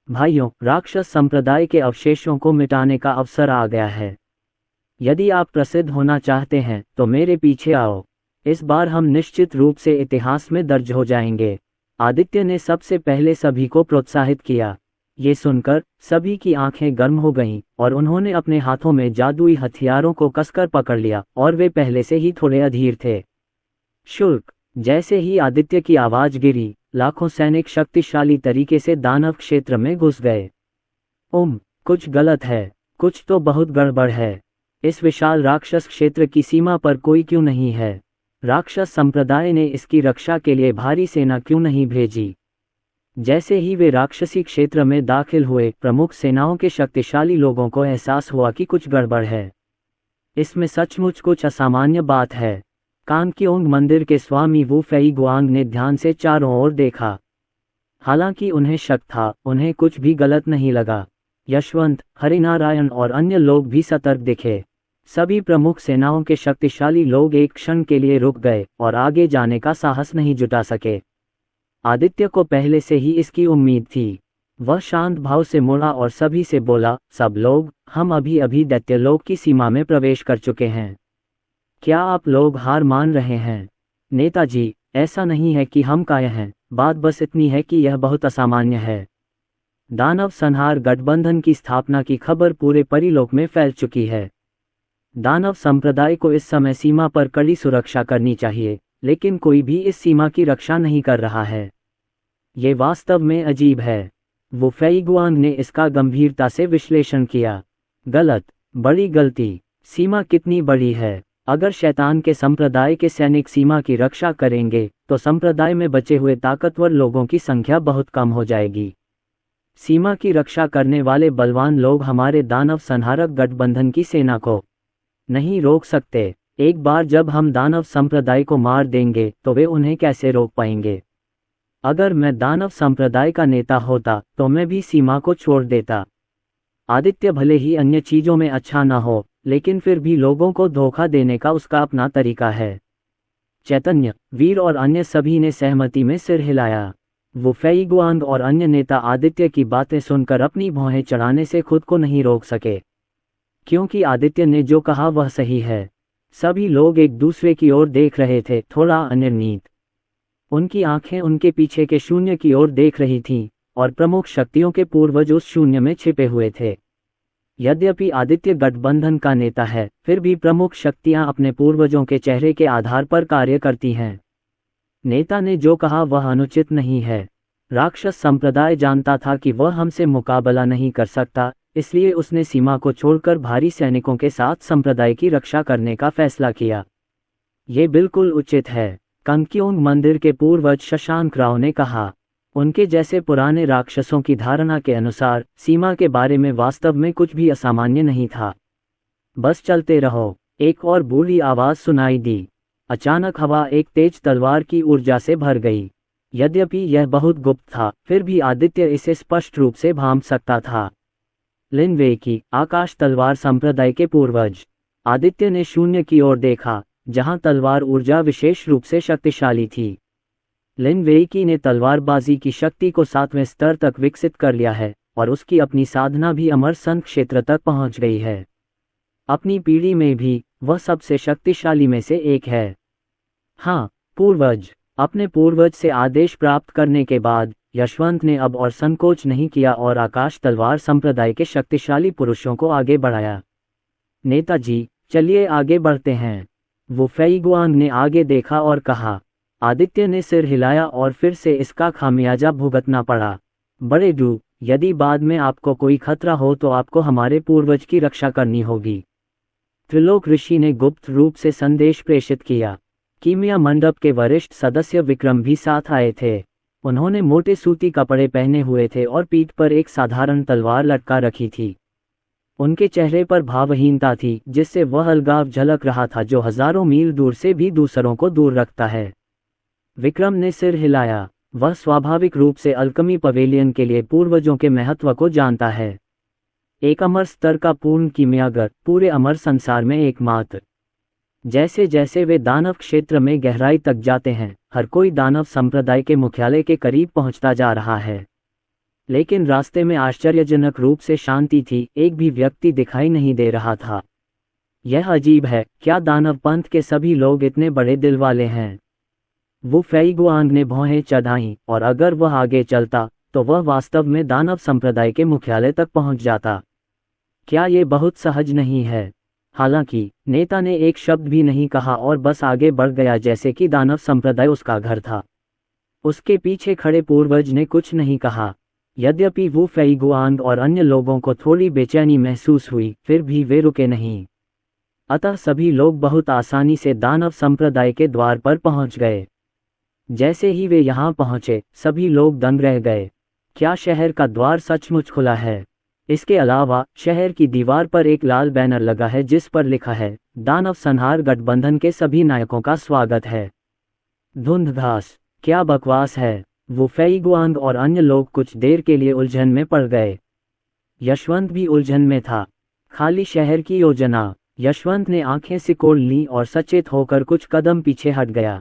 भाइयों, राक्षस संप्रदाय के अवशेषों को मिटाने का अवसर आ गया है। यदि आप प्रसिद्ध होना चाहते हैं तो मेरे पीछे आओ। इस बार हम निश्चित रूप से इतिहास में दर्ज हो जाएंगे। आदित्य ने सबसे पहले सभी को प्रोत्साहित किया। ये सुनकर सभी की आंखें गर्म हो गईं और उन्होंने अपने हाथों में जादुई हथियारों को कसकर पकड़ लिया और वे पहले से ही थोड़े अधीर थे। शुल्क। जैसे ही आदित्य की आवाज गिरी, लाखों सैनिक शक्तिशाली तरीके से दानव क्षेत्र में घुस गए। कुछ गलत है, कुछ तो बहुत गड़बड़ है। इस विशाल राक्षस क्षेत्र की सीमा पर कोई क्यों नहीं है? राक्षस संप्रदाय ने इसकी रक्षा के लिए भारी सेना क्यों नहीं भेजी? जैसे ही वे राक्षसी क्षेत्र में दाखिल हुए, प्रमुख सेनाओं के शक्तिशाली लोगों को एहसास हुआ कि कुछ गड़बड़ है। इसमें सचमुच कुछ असामान्य बात है। कांगक्योंग मंदिर के स्वामी वू फेईगुआंग ने ध्यान से चारों ओर देखा। हालांकि उन्हें शक था, उन्हें कुछ भी गलत नहीं लगा। यशवंत, हरिनारायण और अन्य लोग भी सतर्क दिखे। सभी प्रमुख सेनाओं के शक्तिशाली लोग एक क्षण के लिए रुक गए और आगे जाने का साहस नहीं जुटा सके। आदित्य को पहले से ही इसकी उम्मीद थी। वह शांत भाव से मुड़ा और सभी से बोला, सब लोग, हम अभी अभी दैत्यलोक की सीमा में प्रवेश कर चुके हैं। क्या आप लोग हार मान रहे हैं? नेताजी, ऐसा नहीं है कि हम कायर हैं, बात बस इतनी है कि यह बहुत असामान्य है। दानव संहार गठबंधन की स्थापना की खबर पूरे परिलोक में फैल चुकी है। दानव संप्रदाय को इस समय सीमा पर कड़ी सुरक्षा करनी चाहिए, लेकिन कोई भी इस सीमा की रक्षा नहीं कर रहा है। ये वास्तव में अजीब है। वो फेईगुआंग ने इसका गंभीरता से विश्लेषण किया। गलत, बड़ी गलती। सीमा कितनी बड़ी है? अगर शैतान के संप्रदाय के सैनिक सीमा की रक्षा करेंगे तो संप्रदाय में बचे हुए ताकतवर लोगों की संख्या बहुत कम हो जाएगी। सीमा की रक्षा करने वाले बलवान लोग हमारे दानव संहारक गठबंधन की सेना को नहीं रोक सकते। एक बार जब हम दानव संप्रदाय को मार देंगे तो वे उन्हें कैसे रोक पाएंगे? अगर मैं दानव संप्रदाय का नेता होता तो मैं भी सीमा को छोड़ देता। आदित्य भले ही अन्य चीजों में अच्छा ना हो, लेकिन फिर भी लोगों को धोखा देने का उसका अपना तरीका है। चैतन्य, वीर और अन्य सभी ने सहमति में सिर हिलाया। वो फेईगुआंग और अन्य नेता आदित्य की बातें सुनकर अपनी भौहें चढ़ाने से खुद को नहीं रोक सके, क्योंकि आदित्य ने जो कहा वह सही है। सभी लोग एक दूसरे की ओर देख रहे थे, थोड़ा अनिर्णित। उनकी आंखें उनके पीछे के शून्य की ओर देख रही थीं, और प्रमुख शक्तियों के पूर्वज उस शून्य में छिपे हुए थे। यद्यपि आदित्य गठबंधन का नेता है, फिर भी प्रमुख शक्तियां अपने पूर्वजों के चेहरे के आधार पर कार्य करती हैं। नेता ने जो कहा वह अनुचित नहीं है। राक्षस संप्रदाय जानता था कि वह हमसे मुकाबला नहीं कर सकता, इसलिए उसने सीमा को छोड़कर भारी सैनिकों के साथ संप्रदाय की रक्षा करने का फैसला किया। ये बिल्कुल उचित है, कांगक्योंग मंदिर के पूर्वज शशांक राव ने कहा। उनके जैसे पुराने राक्षसों की धारणा के अनुसार सीमा के बारे में वास्तव में कुछ भी असामान्य नहीं था। बस चलते रहो। एक और बूढ़ी आवाज सुनाई दी। अचानक हवा एक तेज तलवार की ऊर्जा से भर गई। यद्यपि यह बहुत गुप्त था, फिर भी आदित्य इसे स्पष्ट रूप से भांप सकता था। लिन वे की आकाश तलवार संप्रदाय के पूर्वज। आदित्य ने शून्य की ओर देखा, जहां तलवार ऊर्जा विशेष रूप से शक्तिशाली थी। लिन वेईकी ने तलवारबाजी की शक्ति को 7वें स्तर तक विकसित कर लिया है और उसकी अपनी साधना भी अमर संत क्षेत्र तक पहुंच गई है। अपनी पीढ़ी में भी वह सबसे शक्तिशाली में से एक है। हाँ, पूर्वज। अपने पूर्वज से आदेश प्राप्त करने के बाद यशवंत ने अब और संकोच नहीं किया और आकाश तलवार संप्रदाय के शक्तिशाली पुरुषों को आगे बढ़ाया। नेताजी, चलिए आगे बढ़ते हैं। वो फेईगुआंग ने आगे देखा और कहा। आदित्य ने सिर हिलाया और फिर से इसका खामियाजा भुगतना पड़ा। बड़े डू, यदि बाद में आपको कोई खतरा हो तो आपको हमारे पूर्वज की रक्षा करनी होगी। त्रिलोक ऋषि ने गुप्त रूप से संदेश प्रेषित किया। कीमिया मंडप के वरिष्ठ सदस्य विक्रम भी साथ आए थे। उन्होंने मोटे सूती कपड़े पहने हुए थे और पीठ पर एक साधारण तलवार लटका रखी थी। उनके चेहरे पर भावहीनता थी, जिससे वह अलगाव झलक रहा था जो हजारों मील दूर से भी दूसरों को दूर रखता है। विक्रम ने सिर हिलाया। वह स्वाभाविक रूप से अल्कमी पवेलियन के लिए पूर्वजों के महत्व को जानता है। एक अमर स्तर का पूर्ण कीमियागर, पूरे अमर संसार में एकमात्र। जैसे जैसे वे दानव क्षेत्र में गहराई तक जाते हैं, हर कोई दानव संप्रदाय के मुख्यालय के करीब पहुंचता जा रहा है। लेकिन रास्ते में आश्चर्यजनक रूप से शांति थी, एक भी व्यक्ति दिखाई नहीं दे रहा था। यह अजीब है, क्या दानव पंथ के सभी लोग इतने बड़े दिल वाले हैं? वो फेईगुआंग ने भौहें चढ़ाईं, और अगर वह आगे चलता तो वह वास्तव में दानव संप्रदाय के मुख्यालय तक पहुंच जाता। क्या ये बहुत सहज नहीं है? हालांकि नेता ने एक शब्द भी नहीं कहा और बस आगे बढ़ गया जैसे कि दानव संप्रदाय उसका घर था। उसके पीछे खड़े पूर्वज ने कुछ नहीं कहा। यद्यपि वो फेईगुआंग और अन्य लोगों को थोड़ी बेचैनी महसूस हुई, फिर भी वे रुके नहीं। अतः सभी लोग बहुत आसानी से दानव संप्रदाय के द्वार पर पहुंच गए। जैसे ही वे यहाँ पहुंचे, सभी लोग दंग रह गए। क्या शहर का द्वार सचमुच खुला है? इसके अलावा शहर की दीवार पर एक लाल बैनर लगा है जिस पर लिखा है, दानव संहार गठबंधन के सभी नायकों का स्वागत है। धुंधघास, क्या बकवास है? वो फेईगुआंग और अन्य लोग कुछ देर के लिए उलझन में पड़ गए। यशवंत भी उलझन में था। खाली शहर की योजना। यशवंत ने आंखें सिकोड़ लीं और सचेत होकर कुछ कदम पीछे हट गया।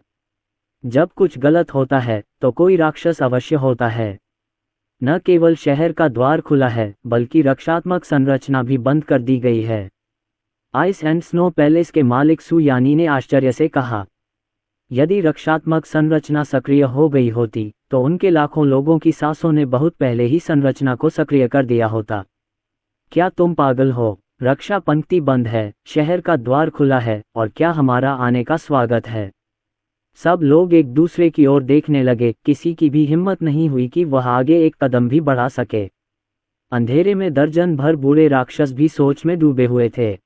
जब कुछ गलत होता है तो कोई राक्षस अवश्य होता है। न केवल शहर का द्वार खुला है, बल्कि रक्षात्मक संरचना भी बंद कर दी गई है। आइस एंड स्नो पैलेस के मालिक सु यानी ने आश्चर्य से कहा। यदि रक्षात्मक संरचना सक्रिय हो गई होती तो उनके लाखों लोगों की सांसों ने बहुत पहले ही संरचना को सक्रिय कर दिया होता। क्या तुम पागल हो? रक्षा पंक्ति बंद है, शहर का द्वार खुला है, और क्या हमारा आने का स्वागत है? सब लोग एक दूसरे की ओर देखने लगे। किसी की भी हिम्मत नहीं हुई कि वह आगे एक कदम भी बढ़ा सके। अंधेरे में दर्जन भर बूढ़े राक्षस भी सोच में डूबे हुए थे।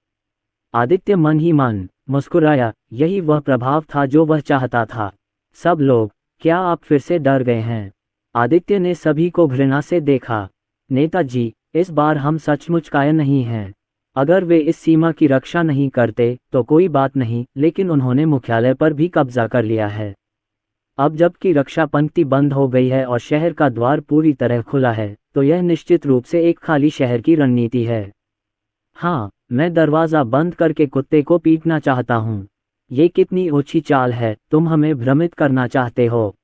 आदित्य मन ही मन मुस्कुराया। यही वह प्रभाव था जो वह चाहता था। सब लोग, क्या आप फिर से डर गए हैं? आदित्य ने सभी को घृणा से देखा। नेताजी, इस बार हम सचमुच कायर नहीं हैं। अगर वे इस सीमा की रक्षा नहीं करते तो कोई बात नहीं, लेकिन उन्होंने मुख्यालय पर भी कब्जा कर लिया है। अब जबकि रक्षा पंक्ति बंद हो गई है और शहर का द्वार पूरी तरह खुला है, तो यह निश्चित रूप से एक खाली शहर की रणनीति है। हाँ, मैं दरवाज़ा बंद करके कुत्ते को पीटना चाहता हूँ। ये कितनी ओछी चाल है। तुम हमें भ्रमित करना चाहते हो।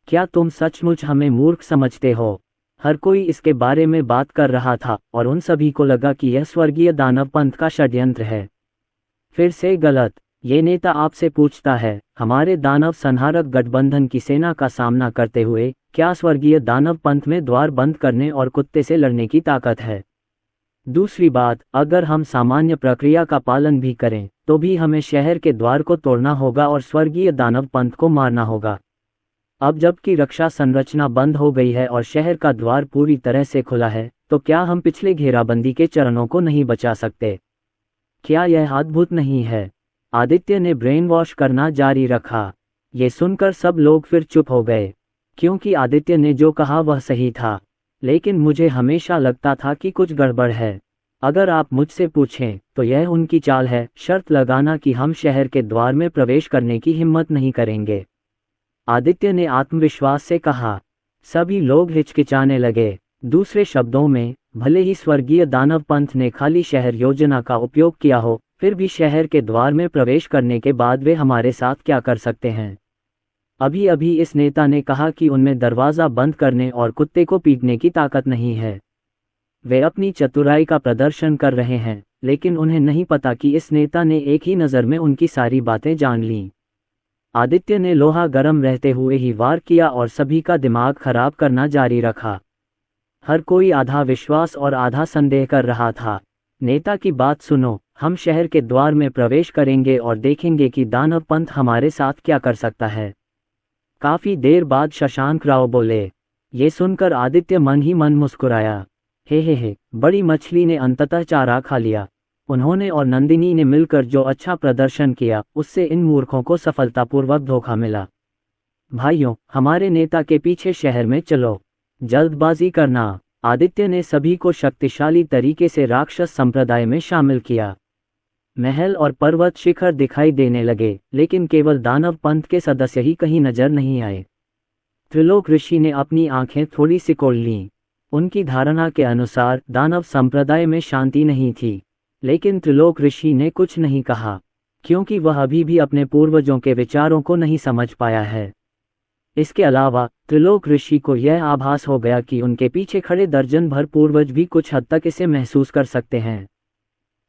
क्या तुम सचमुच हमें मूर्ख समझते हो? हर कोई इसके बारे में बात कर रहा था और उन सभी को लगा कि यह स्वर्गीय दानव पंथ का षड्यंत्र है। फिर से गलत। ये नेता आपसे पूछता है, हमारे दानव संहारक गठबंधन की सेना का सामना करते हुए क्या स्वर्गीय दानव पंथ में द्वार बंद करने और कुत्ते से लड़ने की ताकत है? दूसरी बात, अगर हम सामान्य प्रक्रिया का पालन भी करें तो भी हमें शहर के द्वार को तोड़ना होगा और स्वर्गीय दानव पंथ को मारना होगा। अब जबकि रक्षा संरचना बंद हो गई है और शहर का द्वार पूरी तरह से खुला है, तो क्या हम पिछले घेराबंदी के चरणों को नहीं बचा सकते? क्या यह अद्भुत नहीं है? आदित्य ने ब्रेन वॉश करना जारी रखा। ये सुनकर सब लोग फिर चुप हो गए, क्योंकि आदित्य ने जो कहा वह सही था। लेकिन मुझे हमेशा लगता था कि कुछ गड़बड़ है। अगर आप मुझसे पूछें तो यह उनकी चाल है, शर्त लगाना कि हम शहर के द्वार में प्रवेश करने की हिम्मत नहीं करेंगे। आदित्य ने आत्मविश्वास से कहा। सभी लोग हिचकिचाने लगे। दूसरे शब्दों में, भले ही स्वर्गीय दानव पंथ ने खाली शहर योजना का उपयोग किया हो, फिर भी शहर के द्वार में प्रवेश करने के बाद वे हमारे साथ क्या कर सकते हैं? अभी अभी इस नेता ने कहा कि उनमें दरवाज़ा बंद करने और कुत्ते को पीटने की ताकत नहीं है। वे अपनी चतुराई का प्रदर्शन कर रहे हैं, लेकिन उन्हें नहीं पता कि इस नेता ने एक ही नज़र में उनकी सारी बातें जान लीं। आदित्य ने लोहा गर्म रहते हुए ही वार किया और सभी का दिमाग खराब करना जारी रखा। हर कोई आधा विश्वास और आधा संदेह कर रहा था। नेता की बात सुनो, हम शहर के द्वार में प्रवेश करेंगे और देखेंगे कि दानव पंथ हमारे साथ क्या कर सकता है। काफी देर बाद शशांक राव बोले। ये सुनकर आदित्य मन ही मन मुस्कुराया। हे, बड़ी मछली ने अंततः चारा खा लिया। उन्होंने और नंदिनी ने मिलकर जो अच्छा प्रदर्शन किया, उससे इन मूर्खों को सफलतापूर्वक धोखा मिला। भाइयों, हमारे नेता के पीछे शहर में चलो। जल्दबाजी करना। आदित्य ने सभी को शक्तिशाली तरीके से राक्षस संप्रदाय में शामिल किया। महल और पर्वत शिखर दिखाई देने लगे, लेकिन केवल दानव पंथ के सदस्य ही कहीं नजर नहीं आए। त्रिलोक ऋषि ने अपनी आंखें थोड़ी सिकोड़ लीं। उनकी धारणा के अनुसार दानव संप्रदाय में शांति नहीं थी, लेकिन त्रिलोक ऋषि ने कुछ नहीं कहा, क्योंकि वह अभी भी अपने पूर्वजों के विचारों को नहीं समझ पाया है। इसके अलावा त्रिलोक ऋषि को यह आभास हो गया कि उनके पीछे खड़े दर्जन भर पूर्वज भी कुछ हद तक इसे महसूस कर सकते हैं।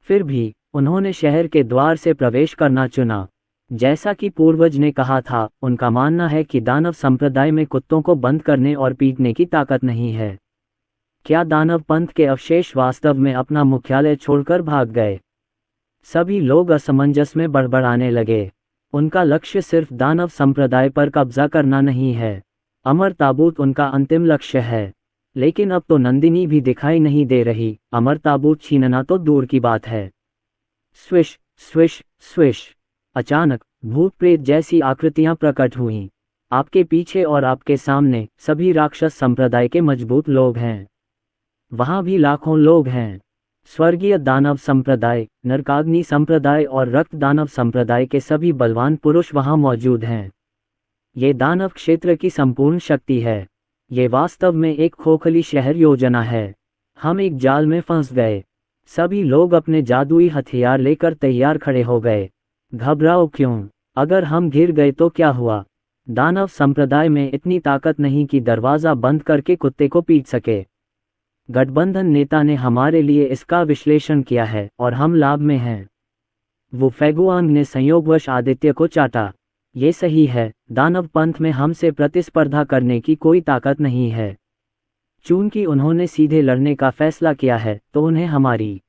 फिर भी उन्होंने शहर के द्वार से प्रवेश करना चुना। जैसा कि पूर्वज ने कहा था, उनका मानना है कि दानव संप्रदाय में कुत्तों को बंद करने और पीटने की ताकत नहीं है। क्या दानव पंथ के अवशेष वास्तव में अपना मुख्यालय छोड़कर भाग गए? सभी लोग असमंजस में बड़बड़ाने लगे। उनका लक्ष्य सिर्फ दानव संप्रदाय पर कब्जा करना नहीं है। अमर ताबूत उनका अंतिम लक्ष्य है। लेकिन अब तो नंदिनी भी दिखाई नहीं दे रही। अमर ताबूत छीनना तो दूर की बात है। Swish swish swish. अचानक भूत प्रेत जैसी आकृतियां प्रकट हुईं। आपके पीछे और आपके सामने सभी राक्षस संप्रदाय के मजबूत लोग हैं। वहां भी लाखों लोग हैं। स्वर्गीय दानव संप्रदाय, नरकाग्नि संप्रदाय और रक्त दानव संप्रदाय के सभी बलवान पुरुष वहां मौजूद हैं। ये दानव क्षेत्र की संपूर्ण शक्ति है। ये वास्तव में एक खोखली शहर योजना है। हम एक जाल में फंस गए। सभी लोग अपने जादुई हथियार लेकर तैयार खड़े हो गए। घबराओ क्यों? अगर हम गिर गए तो क्या हुआ? दानव संप्रदाय में इतनी ताकत नहीं कि दरवाज़ा बंद करके कुत्ते को पीट सके। गठबंधन नेता ने हमारे लिए इसका विश्लेषण किया है और हम लाभ में हैं। वो फेगुआंग ने संयोगवश आदित्य को चाटा। ये सही है, दानव पंथ में हमसे प्रतिस्पर्धा करने की कोई ताकत नहीं है। चूंकि उन्होंने सीधे लड़ने का फैसला किया है, तो उन्हें हमारी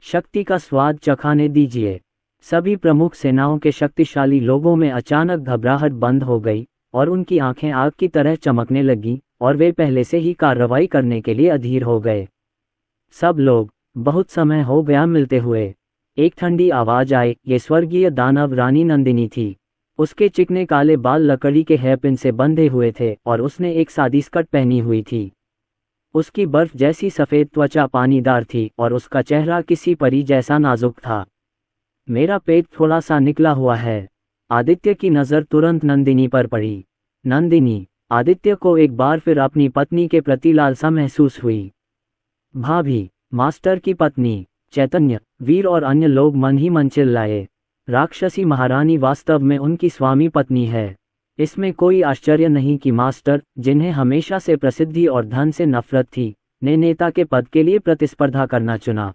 शक्ति का स्वाद चखाने दीजिए। सभी प्रमुख सेनाओं के शक्तिशाली लोगों में अचानक घबराहट बंद हो गई और उनकी आंखें आग की तरह चमकने लगीं और वे पहले से ही कार्रवाई करने के लिए अधीर हो गए। सब लोग, बहुत समय हो गया मिलते हुए। एक ठंडी आवाज आई। ये स्वर्गीय दानव रानी नंदिनी थी। उसके चिकने काले बाल लकड़ी के हेयरपिन से बंधे हुए थे और उसने एक सादी स्कर्ट पहनी हुई थी। उसकी बर्फ जैसी सफ़ेद त्वचा पानीदार थी और उसका चेहरा किसी परी जैसा नाजुक था। मेरा पेट थोड़ा सा निकला हुआ है। आदित्य की नज़र तुरंत नंदिनी पर पड़ी। नंदिनी। आदित्य को एक बार फिर अपनी पत्नी के प्रति लालसा महसूस हुई। भाभी, मास्टर की पत्नी। चैतन्य, वीर और अन्य लोग मन ही मन चिल्लाए। राक्षसी महारानी वास्तव में उनकी स्वामी पत्नी है। इसमें कोई आश्चर्य नहीं कि मास्टर, जिन्हें हमेशा से प्रसिद्धि और धन से नफरत थी, ने नेता के पद के लिए प्रतिस्पर्धा करना चुना।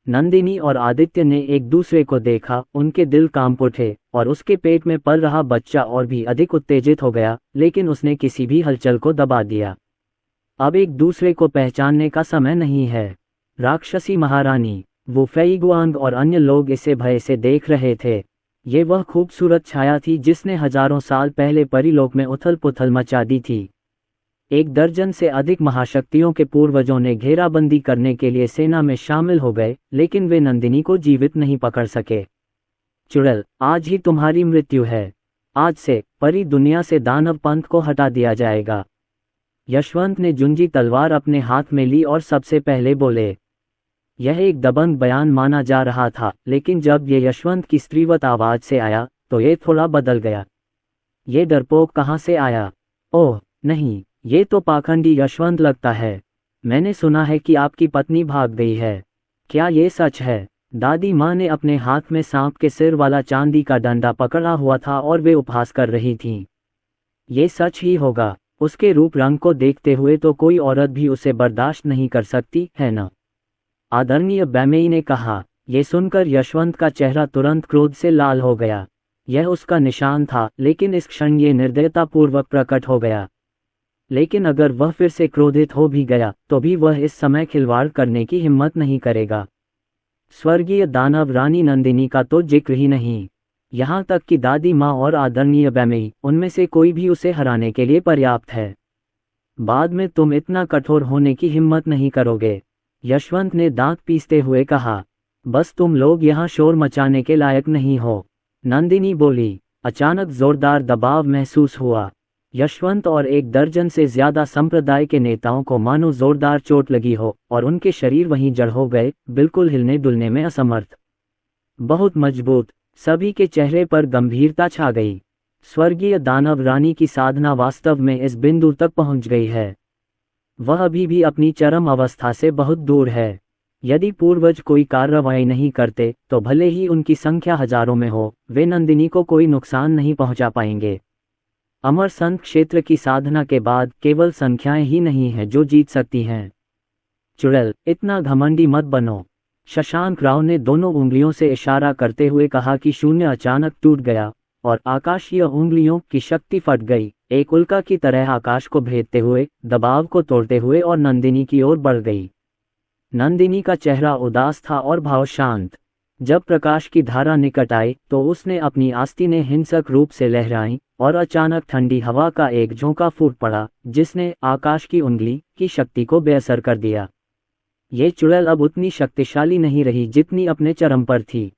नंदिनी और आदित्य ने एक दूसरे को देखा। उनके दिल कांप उठे और उसके पेट में पल रहा बच्चा और भी अधिक उत्तेजित हो गया, लेकिन उसने किसी भी हलचल को दबा दिया। अब एक दूसरे को पहचानने का समय नहीं है। राक्षसी महारानी, वो फेईगुआंग और अन्य लोग इसे भय से देख रहे थे। ये वह खूबसूरत छाया थी जिसने हजारों साल पहले परीलोक में उथल पुथल मचा दी थी। 1 दर्जन से अधिक महाशक्तियों के पूर्वजों ने घेराबंदी करने के लिए सेना में शामिल हो गए, लेकिन वे नंदिनी को जीवित नहीं पकड़ सके। चुड़ैल, आज ही तुम्हारी मृत्यु है। आज से परी दुनिया से दानव पंथ को हटा दिया जाएगा। यशवंत ने जुंजी तलवार अपने हाथ में ली और सबसे पहले बोले। यह एक दबंग बयान माना जा रहा था, लेकिन जब ये यशवंत की स्त्रीवत आवाज से आया तो ये थोड़ा बदल गया। ये डरपोक कहाँ से आया? ओह नहीं, ये तो पाखंडी यशवंत लगता है। मैंने सुना है कि आपकी पत्नी भाग गई है। क्या ये सच है? दादी माँ ने अपने हाथ में सांप के सिर वाला चांदी का डंडा पकड़ा हुआ था और वे उपहास कर रही थीं। ये सच ही होगा। उसके रूप रंग को देखते हुए तो कोई औरत भी उसे बर्दाश्त नहीं कर सकती है न? आदरणीय बैमेई ने कहा। ये सुनकर यशवंत का चेहरा तुरंत क्रोध से लाल हो गया। यह उसका निशान था, लेकिन इस क्षण ये निर्दयतापूर्वक प्रकट हो गया। लेकिन अगर वह फिर से क्रोधित हो भी गया तो भी वह इस समय खिलवाड़ करने की हिम्मत नहीं करेगा। स्वर्गीय दानव रानी नंदिनी का तो जिक्र ही नहीं। यहाँ तक कि दादी माँ और आदरणीय बैमेई, उनमें से कोई भी उसे हराने के लिए पर्याप्त है। बाद में तुम इतना कठोर होने की हिम्मत नहीं करोगे। यशवंत ने दांत पीसते हुए कहा। बस तुम लोग यहाँ शोर मचाने के लायक नहीं हो, नंदिनी बोली। अचानक जोरदार दबाव महसूस हुआ। यशवंत और 1 दर्जन से ज्यादा संप्रदाय के नेताओं को मानो जोरदार चोट लगी हो और उनके शरीर वहीं जड़ हो गए, बिल्कुल हिलने डुलने में असमर्थ। बहुत मजबूत। सभी के चेहरे पर गंभीरता छा गई। स्वर्गीय दानव रानी की साधना वास्तव में इस बिंदु तक पहुंच गई है। वह अभी भी अपनी चरम अवस्था से बहुत दूर है। यदि पूर्वज कोई कार्रवाई नहीं करते तो भले ही उनकी संख्या हजारों में हो, वे नंदिनी को कोई नुकसान नहीं पहुंचा पाएंगे। अमर संत क्षेत्र की साधना के बाद केवल संख्याएं ही नहीं हैं जो जीत सकती हैं। चुड़ैल, इतना घमंडी मत बनो। शशांक राव ने दोनों उंगलियों से इशारा करते हुए कहा कि शून्य अचानक टूट गया और आकाशीय उंगलियों की शक्ति फट गई, एक उल्का की तरह आकाश को भेदते हुए, दबाव को तोड़ते हुए और नंदिनी की ओर बढ़ गई। नंदिनी का चेहरा उदास था और भाव शांत। जब प्रकाश की धारा निकट आई तो उसने अपनी आस्तीनें हिंसक रूप से लहराई और अचानक ठंडी हवा का एक झोंका फूट पड़ा, जिसने आकाश की उंगली की शक्ति को बेअसर कर दिया। ये चुड़ैल अब उतनी शक्तिशाली नहीं रही जितनी अपने चरम पर थी।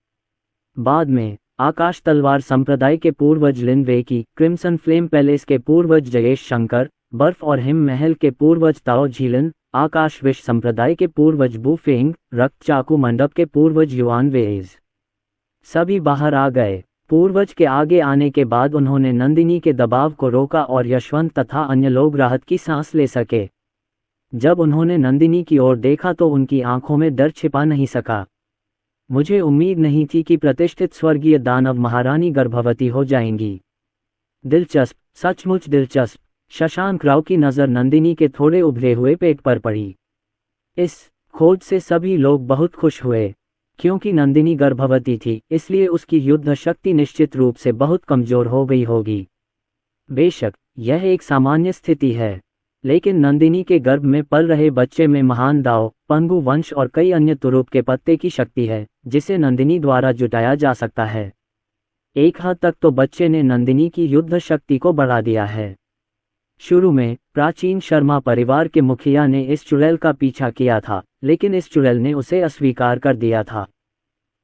बाद में आकाश तलवार संप्रदाय के पूर्वज लिन वे की, क्रिम्सन फ्लेम पैलेस के पूर्वज जयेश शंकर, बर्फ और हिम महल के पूर्वज ताओ झीलन, आकाश विश संप्रदाय के पूर्वज बू फेंग, रक्त चाकू मंडप के पूर्वज युआन वेज, सभी बाहर आ गए। पूर्वज के आगे आने के बाद उन्होंने नंदिनी के दबाव को रोका और यशवंत तथा अन्य लोग राहत की सांस ले सके। जब उन्होंने नंदिनी की ओर देखा तो उनकी आंखों में डर छिपा नहीं सका। मुझे उम्मीद नहीं थी कि प्रतिष्ठित स्वर्गीय दानव महारानी गर्भवती हो जाएंगी। दिलचस्प, सचमुच दिलचस्प। शशांक राव की नज़र नंदिनी के थोड़े उभरे हुए पेट पर पड़ी। इस खोज से सभी लोग बहुत खुश हुए। क्योंकि नंदिनी गर्भवती थी, इसलिए उसकी युद्ध शक्ति निश्चित रूप से बहुत कमजोर हो गई होगी। बेशक यह एक सामान्य स्थिति है, लेकिन नंदिनी के गर्भ में पल रहे बच्चे में महान दाओ, पंगु वंश और कई अन्य तुरुप के पत्ते की शक्ति है, जिसे नंदिनी द्वारा जुटाया जा सकता है। एक हद तक तो बच्चे ने नंदिनी की युद्ध शक्ति को बढ़ा दिया है। शुरू में प्राचीन शर्मा परिवार के मुखिया ने इस चुड़ैल का पीछा किया था, लेकिन इस चुड़ैल ने उसे अस्वीकार कर दिया था।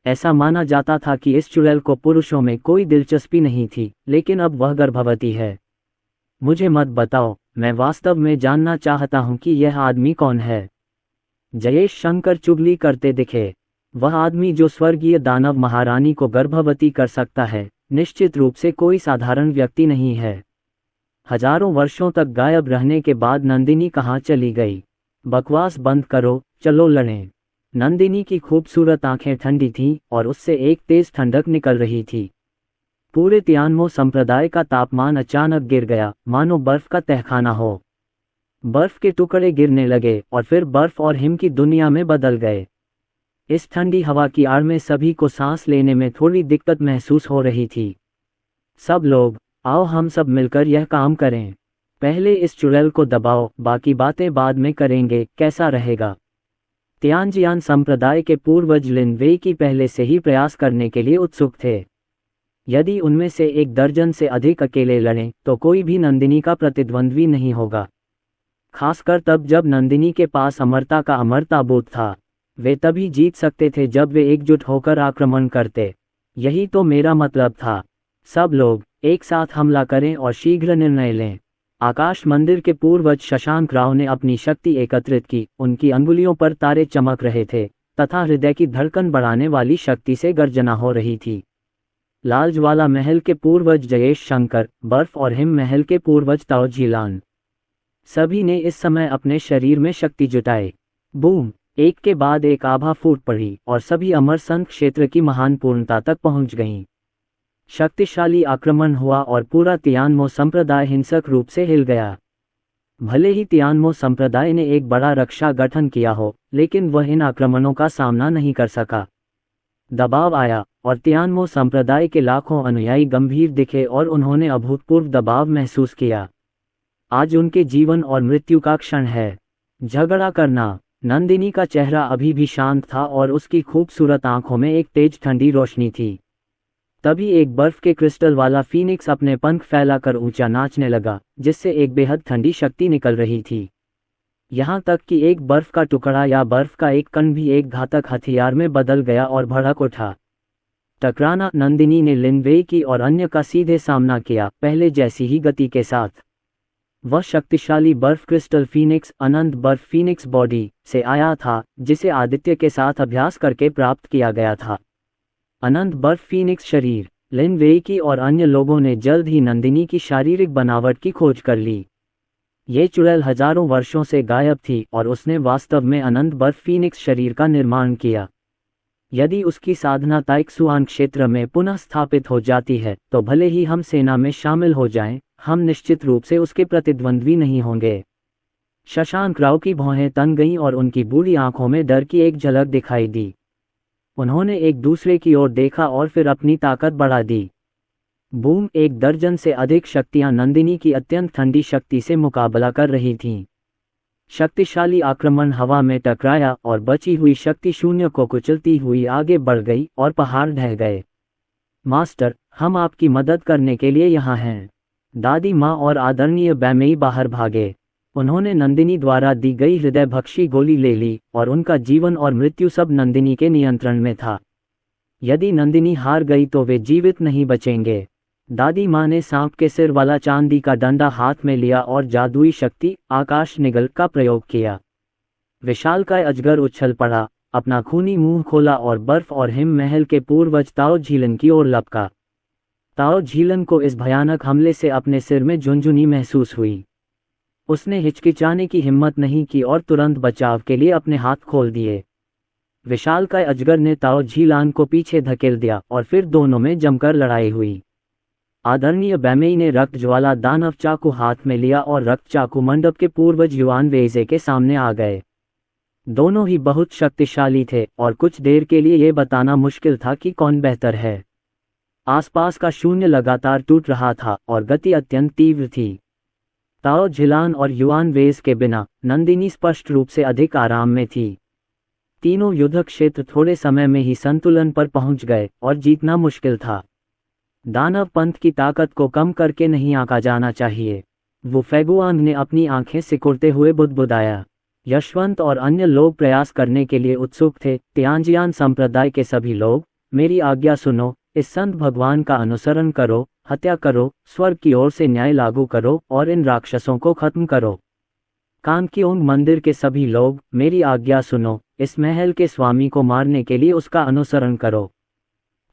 ऐसा माना जाता था कि इस चुड़ैल को पुरुषों में कोई दिलचस्पी नहीं थी, लेकिन अब वह गर्भवती है। मुझे मत बताओ, मैं वास्तव में जानना चाहता हूं कि यह आदमी कौन है। जयेश शंकर चुगली करते दिखे। वह आदमी जो स्वर्गीय दानव महारानी को गर्भवती कर सकता है, निश्चित रूप से कोई साधारण व्यक्ति नहीं है। हजारों वर्षों तक गायब रहने के बाद नंदिनी कहाँ चली गई? बकवास बंद करो, चलो लड़ें। नंदिनी की खूबसूरत आंखें ठंडी थीं और उससे एक तेज ठंडक निकल रही थी। पूरे तियानमो संप्रदाय का तापमान अचानक गिर गया, मानो बर्फ का तहखाना हो। बर्फ के टुकड़े गिरने लगे और फिर बर्फ और हिम की दुनिया में बदल गए। इस ठंडी हवा की आड़ में सभी को सांस लेने में थोड़ी दिक्कत महसूस हो रही थी। सब लोग, आओ हम सब मिलकर यह काम करें। पहले इस चुड़ैल को दबाओ, बाकी बातें बाद में करेंगे, कैसा रहेगा? तियानजियान संप्रदाय के पूर्वज लिन वे की पहले से ही प्रयास करने के लिए उत्सुक थे। यदि उनमें से 1 दर्जन से अधिक अकेले लड़ें तो कोई भी नंदिनी का प्रतिद्वंद्वी नहीं होगा। खासकर तब जब नंदिनी के पास अमरता का अमर ताबूत था। वे तभी जीत सकते थे जब वे एकजुट होकर आक्रमण करते। यही तो मेरा मतलब था। सब लोग एक साथ हमला करें और शीघ्र निर्णय लें। आकाश मंदिर के पूर्वज शशांक राव ने अपनी शक्ति एकत्रित की। उनकी अंगुलियों पर तारे चमक रहे थे तथा हृदय की धड़कन बढ़ाने वाली शक्ति से गर्जना हो रही थी। लालज्वाला महल के पूर्वज जयेश शंकर, बर्फ और हिम महल के पूर्वज ताओ झीलान, सभी ने इस समय अपने शरीर में शक्ति जुटाई। बूम! एक के बाद एक आभा फूट पड़ी और सभी अमरसंत क्षेत्र की महान पूर्णता तक पहुंच गईं। शक्तिशाली आक्रमण हुआ और पूरा तियानमो संप्रदाय हिंसक रूप से हिल गया। भले ही तियानमो संप्रदाय ने एक बड़ा रक्षा गठन किया हो, लेकिन वह इन आक्रमणों का सामना नहीं कर सका। दबाव आया और तियानमो संप्रदाय के लाखों अनुयायी गंभीर दिखे और उन्होंने अभूतपूर्व दबाव महसूस किया। आज उनके जीवन और मृत्यु का क्षण है। झगड़ा करना। नंदिनी का चेहरा अभी भी शांत था और उसकी खूबसूरत आंखों में एक तेज ठंडी रोशनी थी। तभी एक बर्फ के क्रिस्टल वाला फीनिक्स अपने पंख फैलाकर ऊंचा नाचने लगा, जिससे एक बेहद ठंडी शक्ति निकल रही थी। यहाँ तक कि एक बर्फ का टुकड़ा या बर्फ का एक कण भी एक घातक हथियार में बदल गया और भड़क उठा। टकराना। नंदिनी ने लिनवेई की और अन्य का सीधे सामना किया, पहले जैसी ही गति के साथ। वह शक्तिशाली बर्फ क्रिस्टल फीनिक्स अनंत बर्फ फीनिक्स बॉडी से आया था, जिसे आदित्य के साथ अभ्यास करके प्राप्त किया गया था। अनंत बर्फ फीनिक्स शरीर। लिनवेई की और अन्य लोगों ने जल्द ही नंदिनी की शारीरिक बनावट की खोज कर ली। ये चुड़ैल हजारों वर्षों से गायब थी और उसने वास्तव में अनंत बर्फ फीनिक्स शरीर का निर्माण किया। यदि उसकी साधना ताइक्सुआन क्षेत्र में पुनः स्थापित हो जाती है तो भले ही हम सेना में शामिल हो जाएं, हम निश्चित रूप से उसके प्रतिद्वंद्वी नहीं होंगे। शशांक राव की भौहें तन गईं और उनकी बूढ़ी आंखों में डर की एक झलक दिखाई दी। उन्होंने एक दूसरे की ओर देखा और फिर अपनी ताकत बढ़ा दी। बूम! एक दर्जन से अधिक शक्तियां नंदिनी की अत्यंत ठंडी शक्ति से मुकाबला कर रही थीं। शक्तिशाली आक्रमण हवा में टकराया और बची हुई शक्ति शून्य को कुचलती हुई आगे बढ़ गई और पहाड़ ढह गए। मास्टर, हम आपकी मदद करने के लिए यहाँ हैं। दादी माँ और आदरणीय बैमेई बाहर भागे। उन्होंने नंदिनी द्वारा दी गई हृदयभक्षी गोली ले ली और उनका जीवन और मृत्यु सब नंदिनी के नियंत्रण में था। यदि नंदिनी हार गई तो वे जीवित नहीं बचेंगे। दादी माँ ने सांप के सिर वाला चांदी का डंडा हाथ में लिया और जादुई शक्ति आकाश निगल का प्रयोग किया। विशालकाय अजगर उछल पड़ा, अपना खूनी मुंह खोला और बर्फ और हिम महल के पूर्वज ताओ झीलन की ओर लपका। ताओ झीलन को इस भयानक हमले से अपने सिर में झुनझुनी महसूस हुई। उसने हिचकिचाने की हिम्मत नहीं की और तुरंत बचाव के लिए अपने हाथ खोल दिए। विशालकाय अजगर ने ताओ झीलान को पीछे धकेल दिया और फिर दोनों में जमकर लड़ाई हुई। आदरणीय बैमेई ने रक्त ज्वाला दानव चाकू हाथ में लिया और रक्त चाकू मंडप के पूर्वज युआन वेइजे के सामने आ गए। दोनों ही बहुत शक्तिशाली थे और कुछ देर के लिए यह बताना मुश्किल था कि कौन बेहतर है। आसपास का शून्य लगातार टूट रहा था और गति अत्यंत तीव्र थी। ताओ झिलान और युआन वेइज के बिना नंदिनी स्पष्ट रूप से अधिक आराम में थी। तीनों युद्ध क्षेत्र थोड़े समय में ही संतुलन पर पहुंच गए और जीतना मुश्किल था। दानव पंथ की ताकत को कम करके नहीं आंका जाना चाहिए। वो फेगुआंग ने अपनी आंखें सिकुड़ते हुए बुदबुदाया। यशवंत और अन्य लोग प्रयास करने के लिए उत्सुक थे। तियानजियान संप्रदाय के सभी लोग, मेरी आज्ञा सुनो, इस संत भगवान का अनुसरण करो, हत्या करो, स्वर्ग की ओर से न्याय लागू करो और इन राक्षसों को खत्म करो। कांगकियोंग मंदिर के सभी लोग, मेरी आज्ञा सुनो, इस महल के स्वामी को मारने के लिए उसका अनुसरण करो।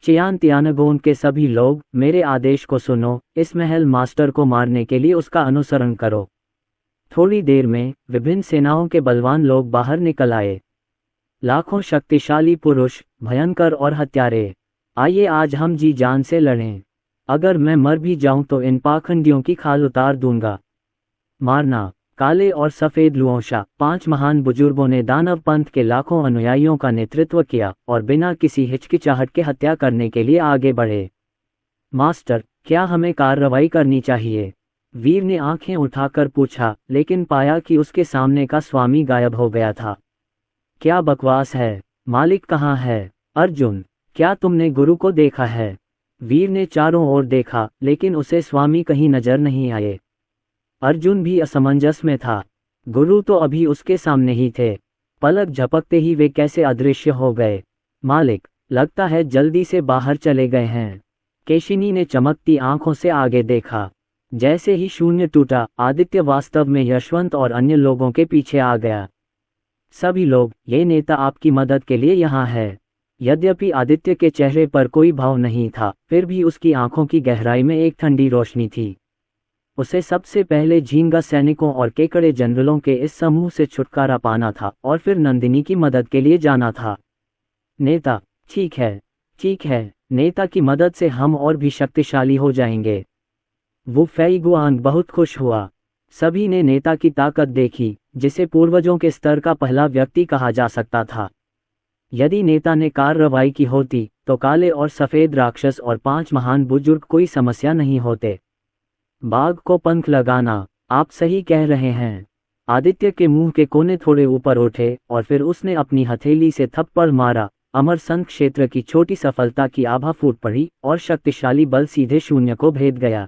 चियान तियानगोन के सभी लोग, मेरे आदेश को सुनो, इस महल मास्टर को मारने के लिए उसका अनुसरण करो। थोड़ी देर में विभिन्न सेनाओं के बलवान लोग बाहर निकल आए। लाखों शक्तिशाली पुरुष, भयंकर और हत्यारे। आइए आज हम जी जान से लड़ें। अगर मैं मर भी जाऊं तो इन पाखंडियों की खाल उतार दूंगा। मारना। काले और सफेद लुओशा, 5 महान बुजुर्गों ने दानव पंथ के लाखों अनुयायियों का नेतृत्व किया और बिना किसी हिचकिचाहट के हत्या करने के लिए आगे बढ़े। मास्टर, क्या हमें कार्रवाई करनी चाहिए? वीर ने आंखें उठाकर पूछा, लेकिन पाया कि उसके सामने का स्वामी गायब हो गया था। क्या बकवास है? मालिक कहाँ है? अर्जुन, क्या तुमने गुरु को देखा है? वीर ने चारों ओर देखा, लेकिन उसे स्वामी कहीं नजर नहीं आए। अर्जुन भी असमंजस में था। गुरु तो अभी उसके सामने ही थे। पलक झपकते ही वे कैसे अदृश्य हो गए। मालिक, लगता है जल्दी से बाहर चले गए हैं। केशिनी ने चमकती आंखों से आगे देखा। जैसे ही शून्य टूटा, आदित्य वास्तव में यशवंत और अन्य लोगों के पीछे आ गया। सभी लोग, ये नेता आपकी मदद के लिए यहाँ है। यद्यपि आदित्य के चेहरे पर कोई भाव नहीं था, फिर भी उसकी आंखों की गहराई में एक ठंडी रोशनी थी। उसे सबसे पहले झींगा सैनिकों और केकड़े जनरलों के इस समूह से छुटकारा पाना था और फिर नंदिनी की मदद के लिए जाना था। नेता, ठीक है, ठीक है, नेता की मदद से हम और भी शक्तिशाली हो जाएंगे। वू फेईगुआंग बहुत खुश हुआ। सभी ने नेता की ताकत देखी, जिसे पूर्वजों के स्तर का पहला व्यक्ति कहा जा सकता था। यदि नेता ने कार्रवाई की होती, तो काले और सफ़ेद राक्षस और 5 महान बुजुर्ग कोई समस्या नहीं होते। बाघ को पंख लगाना, आप सही कह रहे हैं। आदित्य के मुंह के कोने थोड़े ऊपर उठे और फिर उसने अपनी हथेली से थप्पड़ मारा। अमरसंत क्षेत्र की छोटी सफलता की आभा फूट पड़ी और शक्तिशाली बल सीधे शून्य को भेद गया।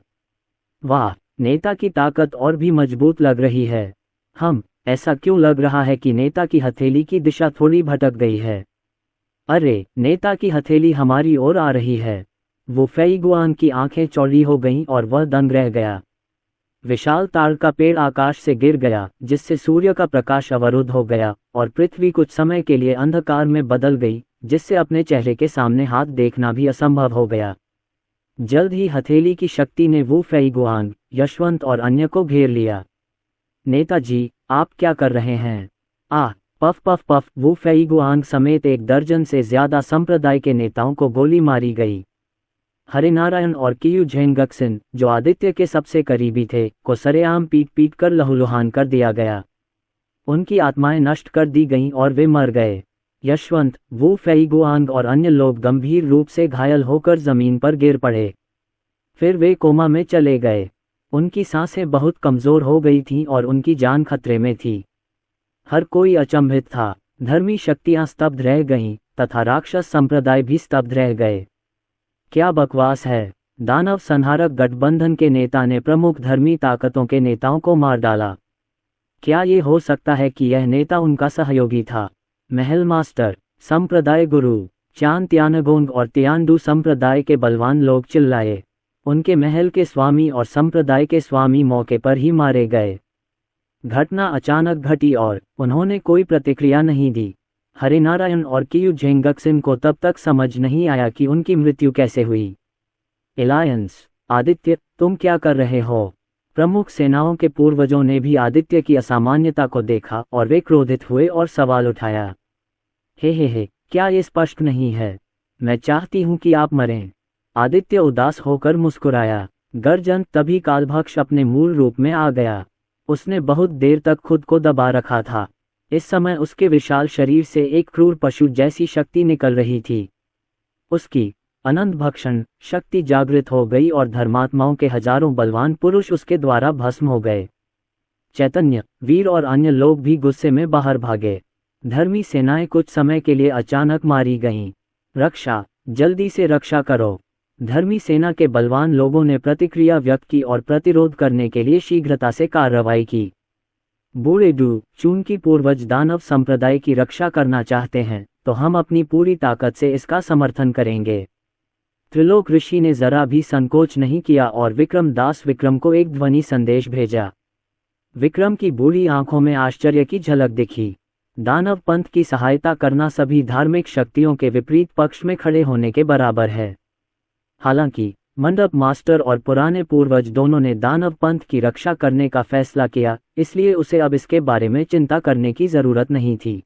वाह, नेता की ताकत और भी मजबूत लग रही है। ऐसा क्यों लग रहा है कि नेता की हथेली की दिशा थोड़ी भटक गई है? अरे, नेता की हथेली हमारी ओर आ रही है। वो फेईगुआंग की आंखें चौड़ी हो गईं और वह दंग रह गया। विशाल ताड़ का पेड़ आकाश से गिर गया, जिससे सूर्य का प्रकाश अवरुद्ध हो गया और पृथ्वी कुछ समय के लिए अंधकार में बदल गई, जिससे अपने चेहरे के सामने हाथ देखना भी असंभव हो गया। जल्द ही हथेली की शक्ति ने वू फेईगुआंग, यशवंत और अन्य को घेर लिया। नेताजी, आप क्या कर रहे हैं? Puff puff puff. Wu Feiguang समेत 1 दर्जन से ज्यादा संप्रदाय के नेताओं को गोली मारी गई। हरिनारायण और कियू झेंगक्सिन, जो आदित्य के सबसे करीबी थे, को सरेआम पीट पीट कर लहूलुहान कर दिया गया। उनकी आत्माएं नष्ट कर दी गईं और वे मर गए। यशवंत, वू फेईगुआंग और अन्य लोग गंभीर रूप से घायल होकर जमीन पर गिर पड़े। फिर वे कोमा में चले गए। उनकी सांसें बहुत कमजोर हो गई थीं और उनकी जान खतरे में थी। हर कोई अचंभित था। धर्मी शक्तियां स्तब्ध रह गईं तथा राक्षस संप्रदाय भी स्तब्ध रह गए। क्या बकवास है! दानव संहारक गठबंधन के नेता ने प्रमुख धर्मी ताकतों के नेताओं को मार डाला। क्या ये हो सकता है कि यह नेता उनका सहयोगी था? महल मास्टर, संप्रदाय गुरु, चान त्यानगोंग और तियानडू संप्रदाय के बलवान लोग चिल्लाए। उनके महल के स्वामी और संप्रदाय के स्वामी मौके पर ही मारे गए। घटना अचानक घटी और उन्होंने कोई प्रतिक्रिया नहीं दी। हरिनारायण और कियू झेंगक्सिन को तब तक समझ नहीं आया कि उनकी मृत्यु कैसे हुई। एलायंस, आदित्य, तुम क्या कर रहे हो? प्रमुख सेनाओं के पूर्वजों ने भी आदित्य की असामान्यता को देखा और वे क्रोधित हुए और सवाल उठाया। हे, क्या ये स्पष्ट नहीं है? मैं चाहती हूं कि आप मरें। आदित्य उदास होकर मुस्कुराया। गर्जन। तभी कालभक्ष अपने मूल रूप में आ गया। उसने बहुत देर तक खुद को दबा रखा था। इस समय उसके विशाल शरीर से एक क्रूर पशु जैसी शक्ति निकल रही थी। उसकी अनंत भक्षण शक्ति जागृत हो गई और धर्मात्माओं के हजारों बलवान पुरुष उसके द्वारा भस्म हो गए। चैतन्य, वीर और अन्य लोग भी गुस्से में बाहर भागे। धर्मी सेनाएं कुछ समय के लिए अचानक मारी गईं। रक्षा, जल्दी से रक्षा करो! धर्मी सेना के बलवान लोगों ने प्रतिक्रिया व्यक्त की और प्रतिरोध करने के लिए शीघ्रता से कार्रवाई की। बूढ़े डू चून की पूर्वज दानव संप्रदाय की रक्षा करना चाहते हैं, तो हम अपनी पूरी ताकत से इसका समर्थन करेंगे। त्रिलोक ऋषि ने जरा भी संकोच नहीं किया और विक्रम दास विक्रम को एक ध्वनि संदेश भेजा। विक्रम की बूढ़ी आंखों में आश्चर्य की झलक दिखी। दानव पंथ की सहायता करना सभी धार्मिक शक्तियों के विपरीत पक्ष में खड़े होने के बराबर है। हालांकि मंडप मास्टर और पुराने पूर्वज दोनों ने दानव पंथ की रक्षा करने का फैसला किया, इसलिए उसे अब इसके बारे में चिंता करने की जरूरत नहीं थी।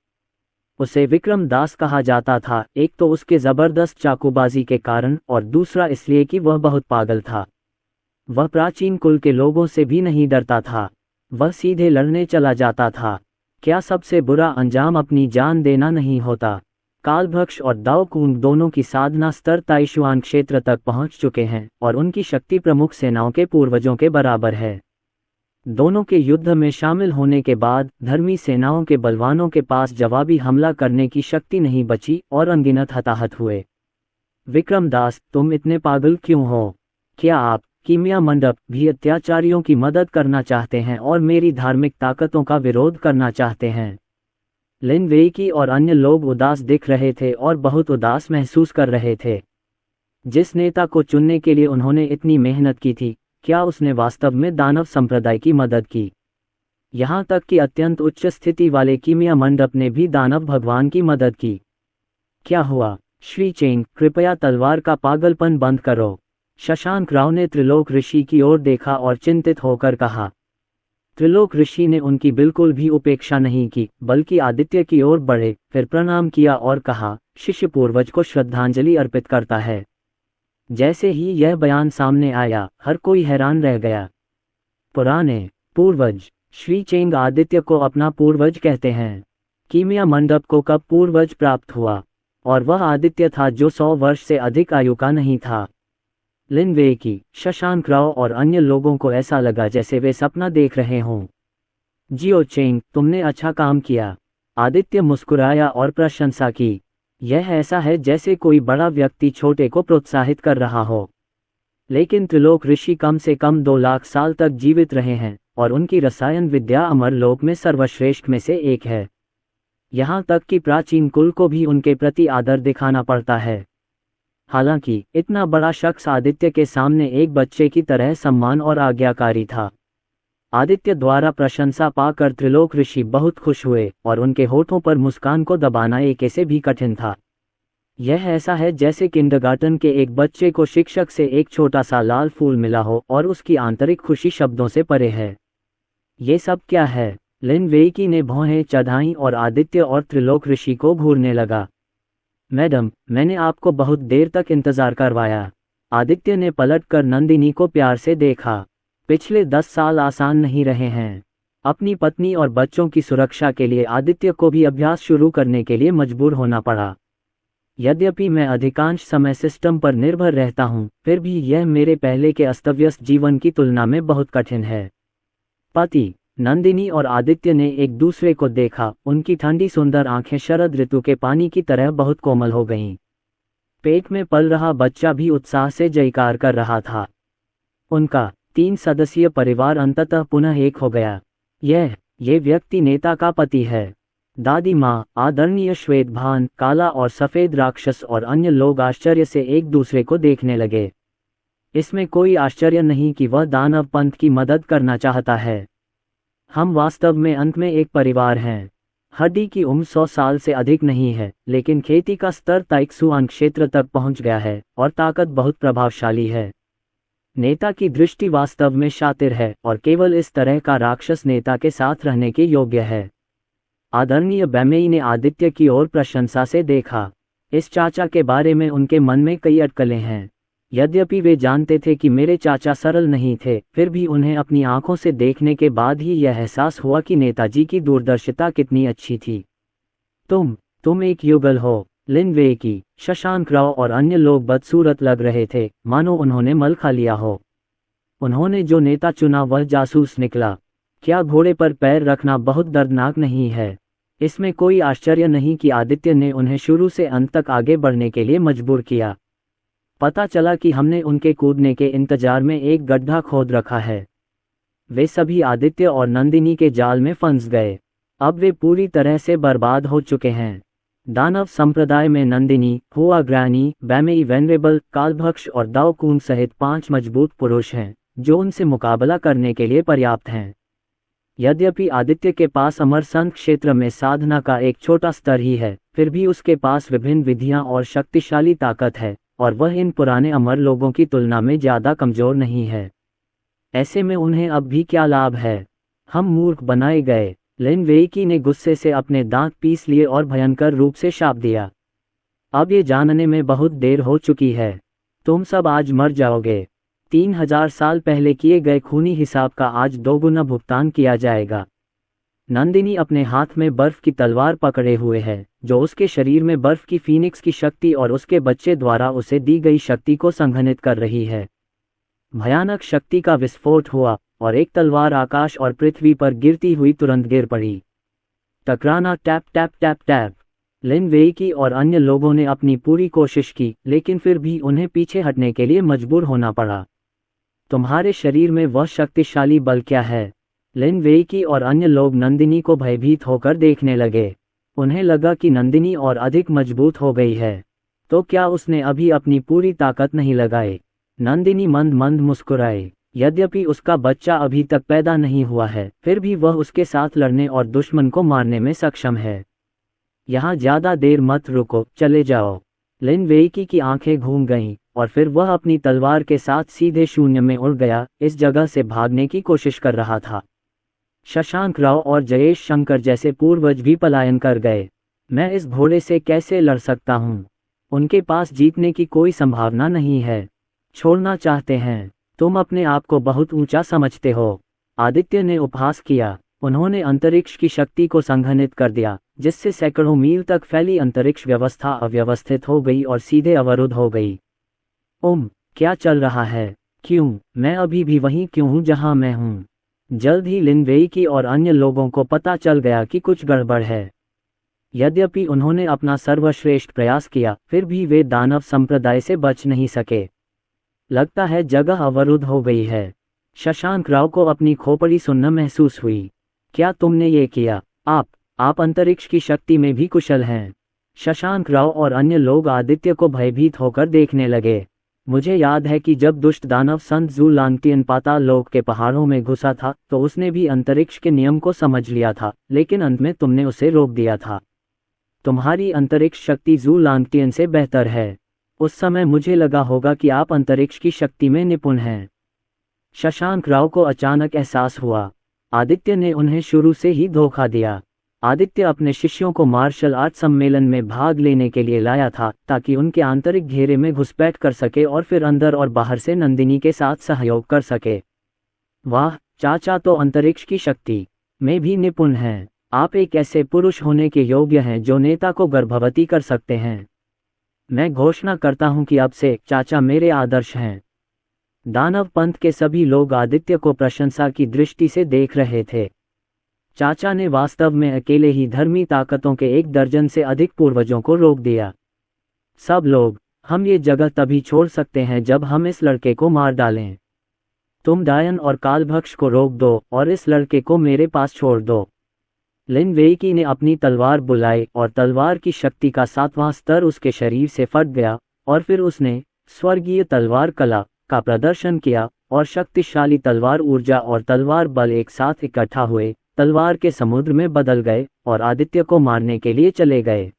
उसे विक्रम दास कहा जाता था, एक तो उसके जबरदस्त चाकूबाजी के कारण और दूसरा इसलिए कि वह बहुत पागल था। वह प्राचीन कुल के लोगों से भी नहीं डरता था। वह सीधे लड़ने चला जाता था। क्या सबसे बुरा अंजाम अपनी जान देना नहीं होता? कालभक्ष और दाओ कुंग दोनों की साधना स्तर ताइशुआन क्षेत्र तक पहुंच चुके हैं और उनकी शक्ति प्रमुख सेनाओं के पूर्वजों के बराबर है। दोनों के युद्ध में शामिल होने के बाद धर्मी सेनाओं के बलवानों के पास जवाबी हमला करने की शक्ति नहीं बची और अनगिनत हताहत हुए। विक्रम दास, तुम इतने पागल क्यों हो? क्या आप कीमिया मंडप भी अत्याचारियों की मदद करना चाहते हैं और मेरी धार्मिक ताकतों का विरोध करना चाहते हैं? लिन वेईकी और अन्य लोग उदास दिख रहे थे और बहुत उदास महसूस कर रहे थे। जिस नेता को चुनने के लिए उन्होंने इतनी मेहनत की थी, क्या उसने वास्तव में दानव संप्रदाय की मदद की? यहाँ तक कि अत्यंत उच्च स्थिति वाले कीमिया मंडप ने भी दानव भगवान की मदद की। क्या हुआ? श्री चेंग, कृपया तलवार का पागलपन बंद करो। शशांक राव ने त्रिलोक ऋषि की ओर देखा और चिंतित होकर कहा। त्रिलोक ऋषि ने उनकी बिल्कुल भी उपेक्षा नहीं की, बल्कि आदित्य की ओर बढ़े, फिर प्रणाम किया और कहा, शिष्य पूर्वज को श्रद्धांजलि अर्पित करता है। जैसे ही यह बयान सामने आया, हर कोई हैरान रह गया। पुराने पूर्वज। श्री चेंग आदित्य को अपना पूर्वज कहते हैं। कीमिया मंडप को कब पूर्वज प्राप्त हुआ, और वह आदित्य था जो 100 वर्ष से अधिक आयु का नहीं था। लिन वे की, शशांक राव और अन्य लोगों को ऐसा लगा जैसे वे सपना देख रहे हों। जियो चेंग, तुमने अच्छा काम किया। आदित्य मुस्कुराया और प्रशंसा की। यह ऐसा है जैसे कोई बड़ा व्यक्ति छोटे को प्रोत्साहित कर रहा हो। लेकिन त्रिलोक ऋषि कम से कम 2 लाख साल तक जीवित रहे हैं, और उनकी रसायन विद्या अमरलोक में सर्वश्रेष्ठ में से एक है। यहाँ तक कि प्राचीन कुल को भी उनके प्रति आदर दिखाना पड़ता है। हालांकि इतना बड़ा शख्स आदित्य के सामने एक बच्चे की तरह सम्मान और आज्ञाकारी था। आदित्य द्वारा प्रशंसा पाकर त्रिलोक ऋषि बहुत खुश हुए, और उनके होठों पर मुस्कान को दबाना एक ऐसे भी कठिन था। यह ऐसा है जैसे किंडरगार्टन के एक बच्चे को शिक्षक से एक छोटा सा लाल फूल मिला हो और उसकी आंतरिक खुशी शब्दों से परे है। ये सब क्या है? लिन वेईकी ने भौहें चढ़ाईं और आदित्य और त्रिलोक ऋषि को घूरने लगा। मैडम, मैंने आपको बहुत देर तक इंतजार करवाया। आदित्य ने पलटकर नंदिनी को प्यार से देखा। पिछले 10 साल आसान नहीं रहे हैं। अपनी पत्नी और बच्चों की सुरक्षा के लिए आदित्य को भी अभ्यास शुरू करने के लिए मजबूर होना पड़ा। यद्यपि मैं अधिकांश समय सिस्टम पर निर्भर रहता हूँ, फिर भी यह मेरे पहले के अस्तव्यस्त जीवन की तुलना में बहुत कठिन है। पति। नंदिनी और आदित्य ने एक दूसरे को देखा। उनकी ठंडी सुंदर आंखें शरद ऋतु के पानी की तरह बहुत कोमल हो गईं। पेट में पल रहा बच्चा भी उत्साह से जयकार कर रहा था। उनका 3 सदस्यीय परिवार अंततः पुनः एक हो गया। ये व्यक्ति नेता का पति है। दादी माँ, आदरणीय श्वेतभान, काला और सफ़ेद राक्षस और अन्य लोग आश्चर्य से एक दूसरे को देखने लगे। इसमें कोई आश्चर्य नहीं कि वह दानव पंथ की मदद करना चाहता है। हम वास्तव में अंत में एक परिवार हैं। हड्डी की उम्र 100 साल से अधिक नहीं है, लेकिन खेती का स्तर ताइक्सुआन क्षेत्र तक पहुंच गया है और ताकत बहुत प्रभावशाली है। नेता की दृष्टि वास्तव में शातिर है और केवल इस तरह का राक्षस नेता के साथ रहने के योग्य है। आदरणीय बैमेई ने आदित्य की ओर प्रशंसा से देखा। इस चाचा के बारे में उनके मन में कई अटकलें हैं। यद्यपि वे जानते थे कि मेरे चाचा सरल नहीं थे, फिर भी उन्हें अपनी आंखों से देखने के बाद ही यह एहसास हुआ कि नेताजी की दूरदर्शिता कितनी अच्छी थी। तुम एक युगल हो। लिन वेईकी, शशांक राव और अन्य लोग बदसूरत लग रहे थे, मानो उन्होंने मल खा लिया हो। उन्होंने जो नेता चुना वह जासूस निकला। क्या घोड़े पर पैर रखना बहुत दर्दनाक नहीं है? इसमें कोई आश्चर्य नहीं कि आदित्य ने उन्हें शुरू से अंत तक आगे बढ़ने के लिए मजबूर किया। पता चला कि हमने उनके कूदने के इंतजार में एक गड्ढा खोद रखा है। वे सभी आदित्य और नंदिनी के जाल में फंस गए। अब वे पूरी तरह से बर्बाद हो चुके हैं। दानव संप्रदाय में नंदिनी, हुआ ग्रैनी, बैमेई वेनरेबल, कालभक्ष और दाओ कून सहित 5 मजबूत पुरुष हैं, जो उनसे मुकाबला करने के लिए पर्याप्त हैं। यद्यपि आदित्य के पास अमरसंत क्षेत्र में साधना का एक छोटा स्तर ही है, फिर भी उसके पास विभिन्न विधियां और शक्तिशाली ताकत है, और वह इन पुराने अमर लोगों की तुलना में ज़्यादा कमज़ोर नहीं है। ऐसे में उन्हें अब भी क्या लाभ है? हम मूर्ख बनाए गए। लिन वेईकी ने गुस्से से अपने दांत पीस लिए और भयंकर रूप से शाप दिया। अब ये जानने में बहुत देर हो चुकी है। तुम सब आज मर जाओगे। 3000 साल पहले किए गए खूनी हिसाब का आज 2 गुना भुगतान किया जाएगा। नंदिनी अपने हाथ में बर्फ की तलवार पकड़े हुए है, जो उसके शरीर में बर्फ की फीनिक्स की शक्ति और उसके बच्चे द्वारा उसे दी गई शक्ति को संघनित कर रही है। भयानक शक्ति का विस्फोट हुआ और एक तलवार आकाश और पृथ्वी पर गिरती हुई तुरंत गिर पड़ी। टकराना, टैप टैप टैप टैप। लिन वेईकी और अन्य लोगों ने अपनी पूरी कोशिश की, लेकिन फिर भी उन्हें पीछे हटने के लिए मजबूर होना पड़ा। तुम्हारे शरीर में वह शक्तिशाली बल क्या है? लिन वेईकी और अन्य लोग नंदिनी को भयभीत होकर देखने लगे। उन्हें लगा कि नंदिनी और अधिक मजबूत हो गई है। तो क्या उसने अभी अपनी पूरी ताकत नहीं लगाई? नंदिनी मंद मंद मुस्कुराई। यद्यपि उसका बच्चा अभी तक पैदा नहीं हुआ है, फिर भी वह उसके साथ लड़ने और दुश्मन को मारने में सक्षम है। यहाँ ज्यादा देर मत रुको, चले जाओ। लिन वेईकी की आंखें घूम गईं और फिर वह अपनी तलवार के साथ सीधे शून्य में उड़ गया, इस जगह से भागने की कोशिश कर रहा था। शशांक राव और जयेश शंकर जैसे पूर्वज भी पलायन कर गए। मैं इस घोड़े से कैसे लड़ सकता हूँ? उनके पास जीतने की कोई संभावना नहीं है। छोड़ना चाहते हैं? तुम अपने आप को बहुत ऊंचा समझते हो। आदित्य ने उपहास किया। उन्होंने अंतरिक्ष की शक्ति को संघनित कर दिया, जिससे सैकड़ों मील तक फैली अंतरिक्ष व्यवस्था अव्यवस्थित हो गई और सीधे अवरुद्ध हो गई। क्या चल रहा है? क्यों मैं अभी भी वहीं क्यों हूँ जहाँ मैं हूँ? जल्द ही लिन वेईकी और अन्य लोगों को पता चल गया कि कुछ गड़बड़ है। यद्यपि उन्होंने अपना सर्वश्रेष्ठ प्रयास किया, फिर भी वे दानव संप्रदाय से बच नहीं सके। लगता है जगह अवरुद्ध हो गई है। शशांक राव को अपनी खोपड़ी सुन्न महसूस हुई। क्या तुमने ये किया? आप अंतरिक्ष की शक्ति में भी कुशल हैं। शशांक राव और अन्य लोग आदित्य को भयभीत होकर देखने लगे। मुझे याद है कि जब दुष्ट दानव संत जू लांगटियन पाताल लोक के पहाड़ों में घुसा था तो उसने भी अंतरिक्ष के नियम को समझ लिया था, लेकिन अंत में तुमने उसे रोक दिया था। तुम्हारी अंतरिक्ष शक्ति जू लांगटियन से बेहतर है। उस समय मुझे लगा होगा कि आप अंतरिक्ष की शक्ति में निपुण हैं। शशांक राव को अचानक एहसास हुआ, आदित्य ने उन्हें शुरू से ही धोखा दिया। आदित्य अपने शिष्यों को मार्शल आर्ट सम्मेलन में भाग लेने के लिए लाया था, ताकि उनके आंतरिक घेरे में घुसपैठ कर सके और फिर अंदर और बाहर से नंदिनी के साथ सहयोग कर सके। वाह, चाचा तो अंतरिक्ष की शक्ति में भी निपुण हैं। आप एक ऐसे पुरुष होने के योग्य हैं जो नेता को गर्भवती कर सकते हैं। मैं घोषणा करता हूं कि अब से चाचा मेरे आदर्श हैं। दानव पंथ के सभी लोग आदित्य को प्रशंसा की दृष्टि से देख रहे थे। चाचा ने वास्तव में अकेले ही धर्मी ताकतों के 1 दर्जन से अधिक पूर्वजों को रोक दिया। सब लोग, हम ये जगह तभी छोड़ सकते हैं जब हम इस लड़के को मार डालें। तुम डायन और कालभक्ष को रोक दो और इस लड़के को मेरे पास छोड़ दो। लिन वेईकी ने अपनी तलवार बुलाई और तलवार की शक्ति का 7वां स्तर उसके शरीर से फट गया, और फिर उसने स्वर्गीय तलवार कला का प्रदर्शन किया और शक्तिशाली तलवार ऊर्जा और तलवार बल एक साथ इकट्ठा हुए, तलवार के समुद्र में बदल गए और आदित्य को मारने के लिए चले गए।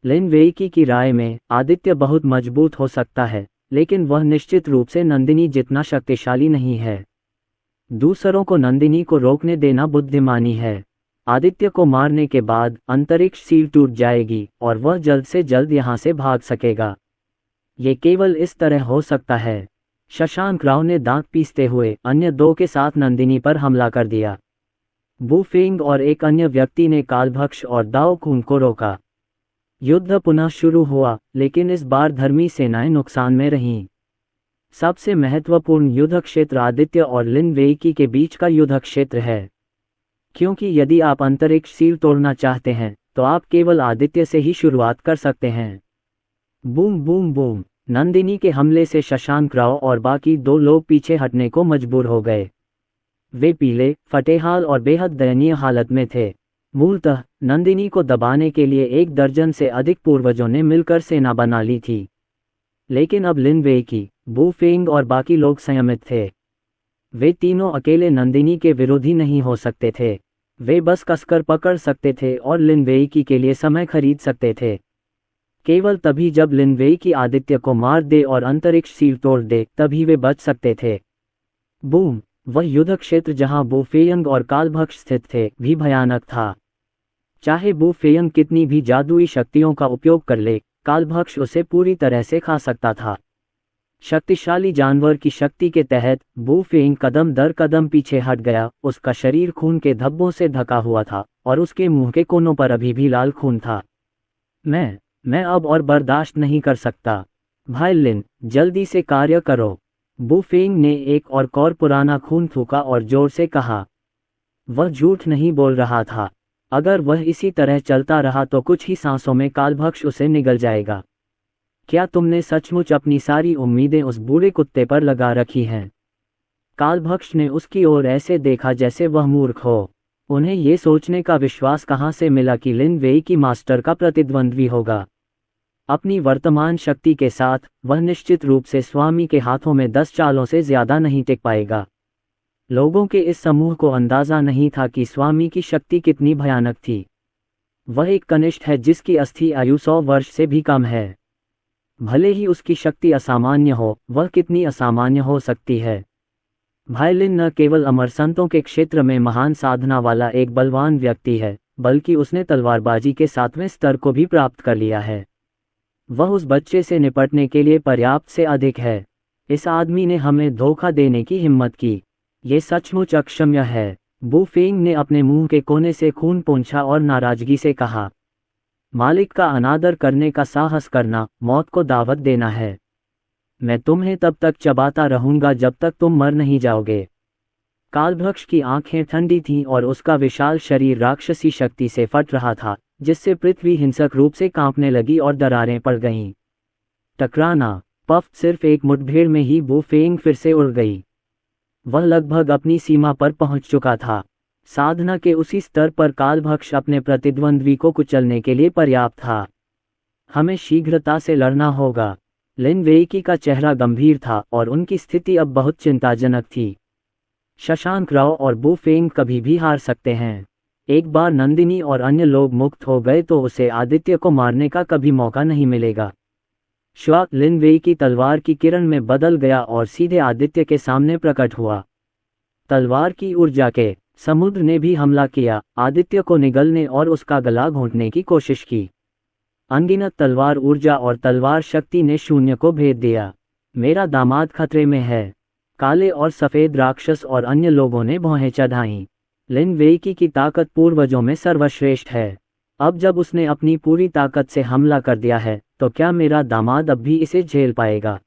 लिन वेईकी की राय में आदित्य बहुत मजबूत हो सकता है, लेकिन वह निश्चित रूप से नंदिनी जितना शक्तिशाली नहीं है। दूसरों को नंदिनी को रोकने देना बुद्धिमानी है। आदित्य को मारने के बाद अंतरिक्ष सील टूट जाएगी और वह जल्द से जल्द यहाँ से भाग सकेगा। ये केवल इस तरह हो सकता है। शशांक राव ने दांत पीसते हुए अन्य 2 के साथ नंदिनी पर हमला कर दिया। बू फेंग और एक अन्य व्यक्ति ने कालभक्ष और दाओ खून को रोका। युद्ध पुनः शुरू हुआ, लेकिन इस बार धर्मी सेनाएं नुकसान में रहीं। सबसे महत्वपूर्ण युद्ध क्षेत्र आदित्य और लिन वेईकी के बीच का युद्ध क्षेत्र है, क्योंकि यदि आप अंतरिक्ष सील तोड़ना चाहते हैं तो आप केवल आदित्य से ही शुरुआत कर सकते हैं। Boom boom boom. नंदिनी के हमले से शशांक राव और बाकी 2 लोग पीछे हटने को मजबूर हो गए। वे पीले, फटेहाल और बेहद दयनीय हालत में थे। मूलतः नंदिनी को दबाने के लिए 1 दर्जन से अधिक पूर्वजों ने मिलकर सेना बना ली थी, लेकिन अब लिन वेईकी, बू फेंग और बाकी लोग संयमित थे। वे तीनों अकेले नंदिनी के विरोधी नहीं हो सकते थे। वे बस कसकर पकड़ सकते थे और लिन वेईकी के लिए समय खरीद सकते थे। केवल तभी जब लिन वेईकी आदित्य को मार दे और अंतरिक्ष सील तोड़ दे, तभी वे बच सकते थे। बूम। वह युद्ध क्षेत्र जहां बू फेयंग और कालभक्ष स्थित थे भी भयानक था। चाहे बू फेयंग कितनी भी जादुई शक्तियों का उपयोग कर ले, कालभक्ष उसे पूरी तरह से खा सकता था। शक्तिशाली जानवर की शक्ति के तहत बू फेंग कदम दर कदम पीछे हट गया। उसका शरीर खून के धब्बों से ढका हुआ था और उसके मुंह के कोनों पर अभी भी लाल खून था। मैं अब और बर्दाश्त नहीं कर सकता। भाई लिन, जल्दी से कार्य करो। बू फेंग ने एक और पुराना खून थूका और जोर से कहा। वह झूठ नहीं बोल रहा था। अगर वह इसी तरह चलता रहा तो कुछ ही सांसों में कालभक्ष उसे निगल जाएगा। क्या तुमने सचमुच अपनी सारी उम्मीदें उस बूढ़े कुत्ते पर लगा रखी हैं? कालभक्ष ने उसकी ओर ऐसे देखा जैसे वह मूर्ख हो। उन्हें ये सोचने का विश्वास कहाँ से मिला कि लिन वेईकी मास्टर का प्रतिद्वंद्वी होगा। अपनी वर्तमान शक्ति के साथ वह निश्चित रूप से स्वामी के हाथों में 10 चालों से ज्यादा नहीं टिक पाएगा। लोगों के इस समूह को अंदाजा नहीं था कि स्वामी की शक्ति कितनी भयानक थी। वह एक कनिष्ठ है जिसकी अस्थि आयु 100 वर्ष से भी कम है। भले ही उसकी शक्ति असामान्य हो, वह कितनी असामान्य हो सकती है। भाई लिन न केवल अमर संतों के क्षेत्र में महान साधना वाला एक बलवान व्यक्ति है, बल्कि उसने तलवारबाजी के 7वें स्तर को भी प्राप्त कर लिया है। वह उस बच्चे से निपटने के लिए पर्याप्त से अधिक है। इस आदमी ने हमें धोखा देने की हिम्मत की। ये सचमुच अक्षम्य है। बू फेंग ने अपने मुंह के कोने से खून पोंछा और नाराजगी से कहा, मालिक का अनादर करने का साहस करना मौत को दावत देना है। मैं तुम्हें तब तक चबाता रहूंगा जब तक तुम मर नहीं जाओगे। कालभ्रक्ष की आंखें ठंडी थीं और उसका विशाल शरीर राक्षसी शक्ति से फट रहा था, जिससे पृथ्वी हिंसक रूप से कांपने लगी और दरारें पड़ गईं। टकराना। पफ सिर्फ एक मुठभेड़ में ही बू फेंग फिर से उड़ गई। वह लगभग अपनी सीमा पर पहुंच चुका था। साधना के उसी स्तर पर कालभक्ष अपने प्रतिद्वंद्वी को कुचलने के लिए पर्याप्त था। हमें शीघ्रता से लड़ना होगा। लिन वेईकी का चेहरा गंभीर था और उनकी स्थिति अब बहुत चिंताजनक थी। शशांक राव और बू फेंग कभी भी हार सकते हैं। एक बार नंदिनी और अन्य लोग मुक्त हो गए तो उसे आदित्य को मारने का कभी मौका नहीं मिलेगा। श्वा लिन वेईकी तलवार की किरण में बदल गया और सीधे आदित्य के सामने प्रकट हुआ। तलवार की ऊर्जा के समुद्र ने भी हमला किया, आदित्य को निगलने और उसका गला घोंटने की कोशिश की। अनगिनत तलवार ऊर्जा और तलवार शक्ति ने शून्य को भेद दिया। मेरा दामाद खतरे में है। काले और सफ़ेद राक्षस और अन्य लोगों ने भौहें चढ़ाईं। लिन वेईकी की ताकत पूर्वजों में सर्वश्रेष्ठ है। अब जब उसने अपनी पूरी ताकत से हमला कर दिया है, तो क्या मेरा दामाद अब भी इसे झेल पाएगा?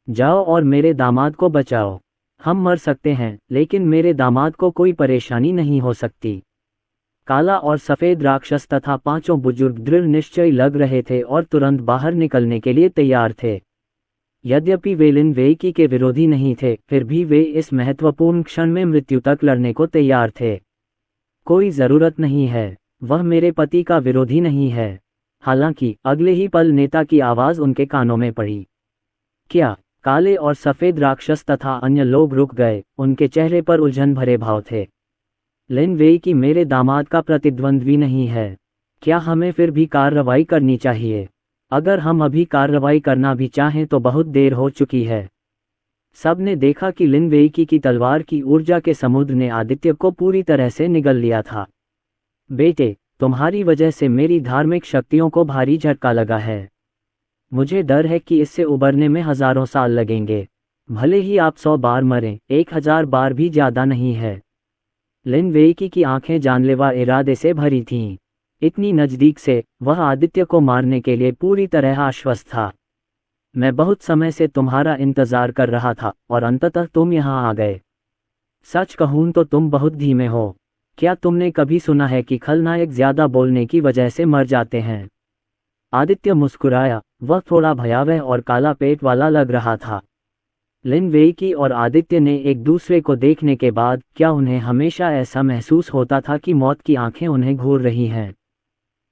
जाओ और मेरे दामाद को बचाओ। हम मर सकते हैं, लेकिन मेरे दामाद को कोई परेशानी नहीं हो सकती। काला और सफ़ेद राक्षस तथा 5 बुजुर्ग दृढ़ निश्चय लग रहे थे और तुरंत बाहर निकलने के लिए तैयार थे। यद्यपि वे लिन वेईकी के विरोधी नहीं थे, फिर भी वे इस महत्वपूर्ण क्षण में मृत्यु तक लड़ने को तैयार थे। कोई ज़रूरत नहीं है, वह मेरे पति का विरोधी नहीं है। हालांकि अगले ही पल नेता की आवाज़ उनके कानों में पड़ी। क्या? काले और सफ़ेद राक्षस तथा अन्य लोग रुक गए, उनके चेहरे पर उलझन भरे भाव थे। लिन वेईकी मेरे दामाद का प्रतिद्वंद्वी नहीं है। क्या हमें फिर भी कार्रवाई करनी चाहिए? अगर हम अभी कार्रवाई करना भी चाहें तो बहुत देर हो चुकी है। सब ने देखा कि लिन वेईकी की तलवार की ऊर्जा के समुद्र ने आदित्य को पूरी तरह से निगल लिया था। बेटे, तुम्हारी वजह से मेरी धार्मिक शक्तियों को भारी झटका लगा है। मुझे डर है कि इससे उबरने में हजारों साल लगेंगे। भले ही आप 100 बार मरें, 1000 बार भी ज़्यादा नहीं है। लिन वेईकी की आंखें जानलेवा इरादे से भरी थीं। इतनी नज़दीक से वह आदित्य को मारने के लिए पूरी तरह आश्वस्त था। मैं बहुत समय से तुम्हारा इंतज़ार कर रहा था और अंततः तुम यहाँ आ गए। सच कहूँ तो तुम बहुत धीमे हो। क्या तुमने कभी सुना है कि खलनायक ज़्यादा बोलने की वजह से मर जाते हैं? आदित्य मुस्कुराया। वह थोड़ा भयावह और काला पेट वाला लग रहा था। लिन वेईकी और आदित्य ने एक दूसरे को देखने के बाद क्या उन्हें हमेशा ऐसा महसूस होता था कि मौत की आंखें उन्हें घूर रही हैं?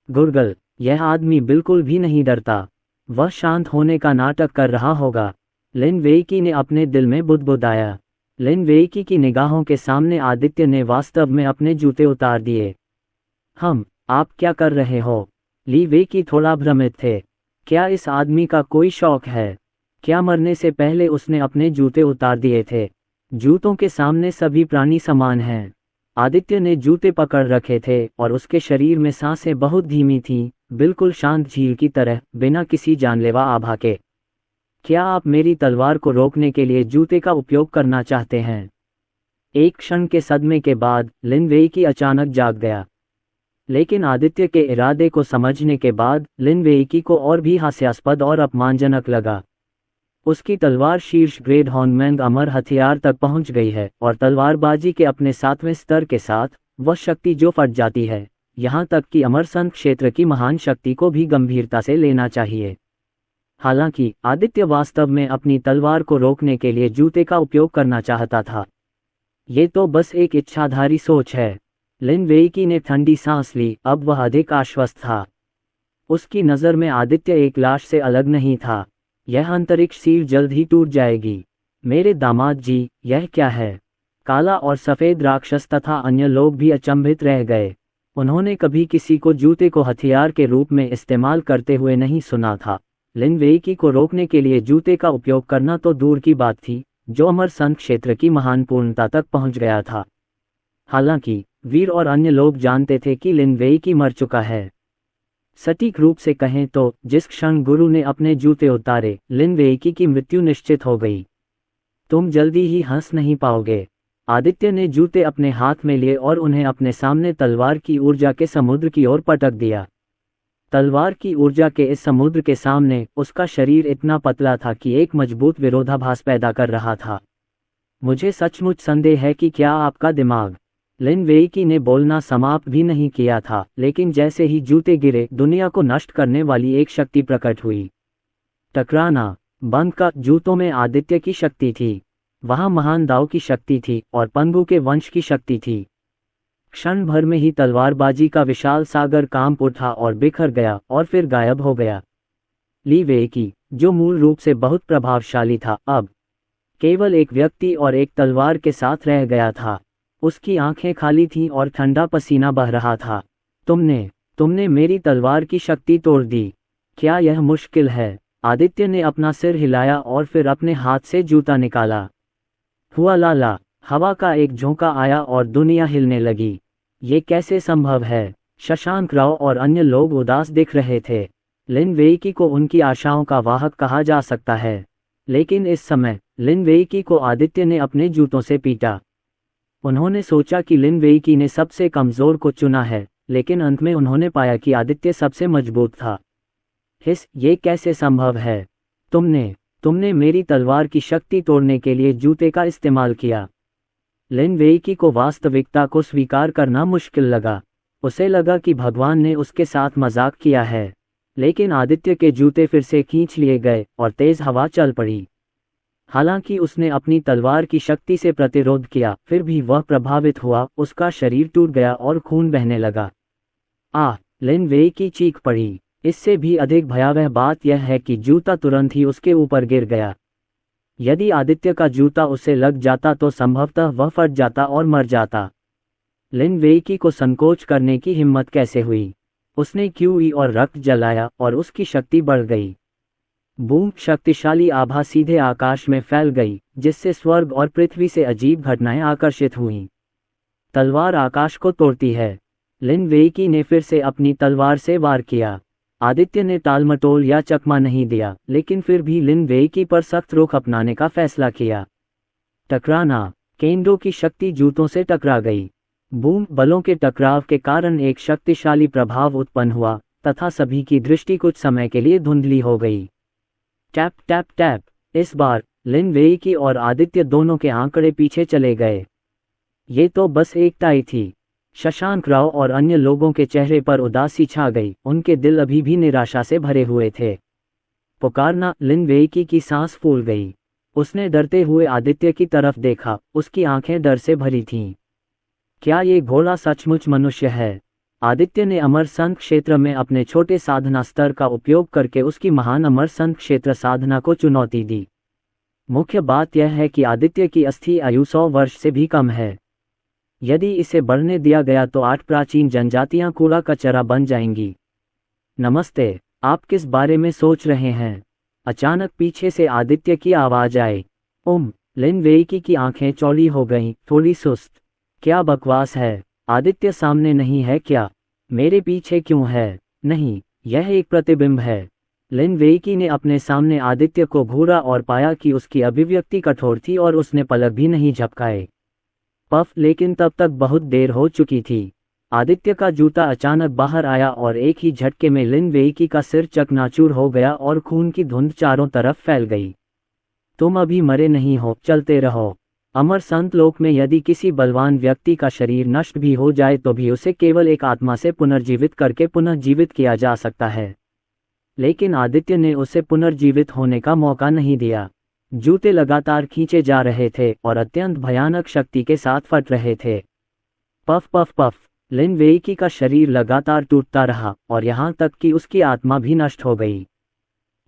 गुरगल, यह आदमी बिल्कुल भी नहीं डरता। वह शांत होने का नाटक कर रहा होगा। लिन वेईकी ने अपने दिल में बुदबुदाया। लिन वेईकी की निगाहों के सामने आदित्य ने वास्तव में अपने जूते उतार दिए। आप क्या कर रहे हो? ली वेईकी थोड़ा भ्रमित थे। क्या इस आदमी का कोई शौक है? क्या मरने से पहले उसने अपने जूते उतार दिए थे? जूतों के सामने सभी प्राणी समान हैं। आदित्य ने जूते पकड़ रखे थे और उसके शरीर में सांसें बहुत धीमी थीं, बिल्कुल शांत झील की तरह, बिना किसी जानलेवा आभा के। क्या आप मेरी तलवार को रोकने के लिए जूते का उपयोग करना चाहते हैं? एक क्षण के सदमे के बाद लिन वेईकी अचानक जाग गया। लेकिन आदित्य के इरादे को समझने के बाद लिन वेईकी को और भी हास्यास्पद और अपमानजनक लगा। उसकी तलवार शीर्ष ग्रेड हॉर्नमैंग अमर हथियार तक पहुंच गई है और तलवारबाजी के अपने 7वें स्तर के साथ वह शक्ति जो फट जाती है, यहाँ तक कि अमरसंत क्षेत्र की महान शक्ति को भी गंभीरता से लेना चाहिए। हालांकि आदित्य वास्तव में अपनी तलवार को रोकने के लिए जूते का उपयोग करना चाहता था। ये तो बस एक इच्छाधारी सोच है। लिन वेईकी ने ठंडी सांस ली। अब वह अधिक आश्वस्त था। उसकी नज़र में आदित्य एक लाश से अलग नहीं था। यह अंतरिक्ष सील जल्द ही टूट जाएगी। मेरे दामाद जी, यह क्या है? काला और सफ़ेद राक्षस तथा अन्य लोग भी अचंभित रह गए। उन्होंने कभी किसी को जूते को हथियार के रूप में इस्तेमाल करते हुए नहीं सुना था, लिन वेईकी को रोकने के लिए जूते का उपयोग करना तो दूर की बात थी, जो अमरसंत क्षेत्र की महान पूर्णता तक पहुंच गया था। हालांकि वीर और अन्य लोग जानते थे कि लिन वेईकी मर चुका है। सटीक रूप से कहें तो जिस क्षण गुरु ने अपने जूते उतारे, लिन वेईकी की मृत्यु निश्चित हो गई। तुम जल्दी ही हंस नहीं पाओगे। आदित्य ने जूते अपने हाथ में लिए और उन्हें अपने सामने तलवार की ऊर्जा के समुद्र की ओर पटक दिया। तलवार की ऊर्जा के इस समुद्र के सामने उसका शरीर इतना पतला था कि एक मजबूत विरोधाभास पैदा कर रहा था। मुझे सचमुच संदेह है कि क्या आपका दिमाग। लिन वेईकी ने बोलना समाप्त भी नहीं किया था, लेकिन जैसे ही जूते गिरे, दुनिया को नष्ट करने वाली एक शक्ति प्रकट हुई। टकराना बंद का जूतों में आदित्य की शक्ति थी, वहां महान दाव की शक्ति थी और पंगु के वंश की शक्ति थी। क्षण भर में ही तलवारबाजी का विशाल सागर कांप उठा और बिखर गया और फिर गायब हो गया। ली वेईकी, जो मूल रूप से बहुत प्रभावशाली था, अब केवल एक व्यक्ति और एक तलवार के साथ रह गया था। उसकी आंखें खाली थीं और ठंडा पसीना बह रहा था। तुमने मेरी तलवार की शक्ति तोड़ दी। क्या यह मुश्किल है? आदित्य ने अपना सिर हिलाया और फिर अपने हाथ से जूता निकाला। हुआ लाला, हवा का एक झोंका आया और दुनिया हिलने लगी। ये कैसे संभव है? शशांक राव और अन्य लोग उदास दिख रहे थे। लिन वेईकी को उनकी आशाओं का वाहक कहा जा सकता है, लेकिन इस समय लिन वेईकी को आदित्य ने अपने जूतों से पीटा। उन्होंने सोचा कि लिन वेईकी ने सबसे कमजोर को चुना है, लेकिन अंत में उन्होंने पाया कि आदित्य सबसे मजबूत था। ये कैसे संभव है? तुमने मेरी तलवार की शक्ति तोड़ने के लिए जूते का इस्तेमाल किया। लिन वेईकी को वास्तविकता को स्वीकार करना मुश्किल लगा। उसे लगा कि भगवान ने उसके साथ मजाक किया है, लेकिन आदित्य के जूते फिर से खींच लिए गए और तेज हवा चल पड़ी। हालांकि उसने अपनी तलवार की शक्ति से प्रतिरोध किया, फिर भी वह प्रभावित हुआ। उसका शरीर टूट गया और खून बहने लगा। लिन वेईकी चीख पड़ी। इससे भी अधिक भयावह बात यह है कि जूता तुरंत ही उसके ऊपर गिर गया। यदि आदित्य का जूता उसे लग जाता तो संभवतः वह फट जाता और मर जाता। लिन वेईकी को संकोच करने की हिम्मत कैसे हुई? उसने क्यूई और रक्त जलाया और उसकी शक्ति बढ़ गई। बूम! शक्तिशाली आभा सीधे आकाश में फैल गई, जिससे स्वर्ग और पृथ्वी से अजीब घटनाएं आकर्षित हुईं। तलवार आकाश को तोड़ती है। लिन वेईकी ने फिर से अपनी तलवार से वार किया। आदित्य ने टालमटोल या चकमा नहीं दिया, लेकिन फिर भी लिन वेईकी पर सख्त रुख अपनाने का फैसला किया। टकराना! केंडो की शक्ति जूतों से टकरा गई। बूम! बलों के टकराव के कारण एक शक्तिशाली प्रभाव उत्पन्न हुआ तथा सभी की दृष्टि कुछ समय के लिए धुंधली हो गई। Tap tap tap! इस बार लिन वेईकी और आदित्य दोनों के आंकड़े पीछे चले गए। ये तो बस एक टाई थी। शशांक राव और अन्य लोगों के चेहरे पर उदासी छा गई। उनके दिल अभी भी निराशा से भरे हुए थे। पुकारना! लिन वेईकी की सांस फूल गई। उसने डरते हुए आदित्य की तरफ देखा। उसकी आंखें डर से भरी थीं। क्या ये घोड़ा सचमुच मनुष्य है? आदित्य ने अमरसंत क्षेत्र में अपने छोटे साधना स्तर का उपयोग करके उसकी महान अमरसंत क्षेत्र साधना को चुनौती दी। मुख्य बात यह है कि आदित्य की अस्थि आयु 100 वर्ष से भी कम है। यदि इसे बढ़ने दिया गया तो 8 प्राचीन जनजातियां कूड़ा कचरा बन जाएंगी। नमस्ते, आप किस बारे में सोच रहे हैं? अचानक पीछे से आदित्य की आवाज आई। लिन वेईकी की आंखें चौड़ी हो गईं, थोड़ी सुस्त। क्या बकवास है? आदित्य सामने नहीं है क्या? मेरे पीछे क्यों है? नहीं, यह एक प्रतिबिंब है। लिन वेईकी ने अपने सामने आदित्य को घूरा और पाया कि उसकी अभिव्यक्ति कठोर थी और उसने पलक भी नहीं झपकाए। पफ! लेकिन तब तक बहुत देर हो चुकी थी। आदित्य का जूता अचानक बाहर आया और एक ही झटके में लिन वेईकी का सिर चकनाचूर हो गया और खून की धुंध चारों तरफ फैल गई। तुम अभी मरे नहीं हो, चलते रहो। अमर संत लोक में यदि किसी बलवान व्यक्ति का शरीर नष्ट भी हो जाए तो भी उसे केवल एक आत्मा से पुनर्जीवित करके पुनः जीवित किया जा सकता है। लेकिन आदित्य ने उसे पुनर्जीवित होने का मौका नहीं दिया। जूते लगातार खींचे जा रहे थे और अत्यंत भयानक शक्ति के साथ फट रहे थे। Puff puff puff! Lin Weiqi का शरीर लगातार टूटता रहा और यहाँ तक कि उसकी आत्मा भी नष्ट हो गई।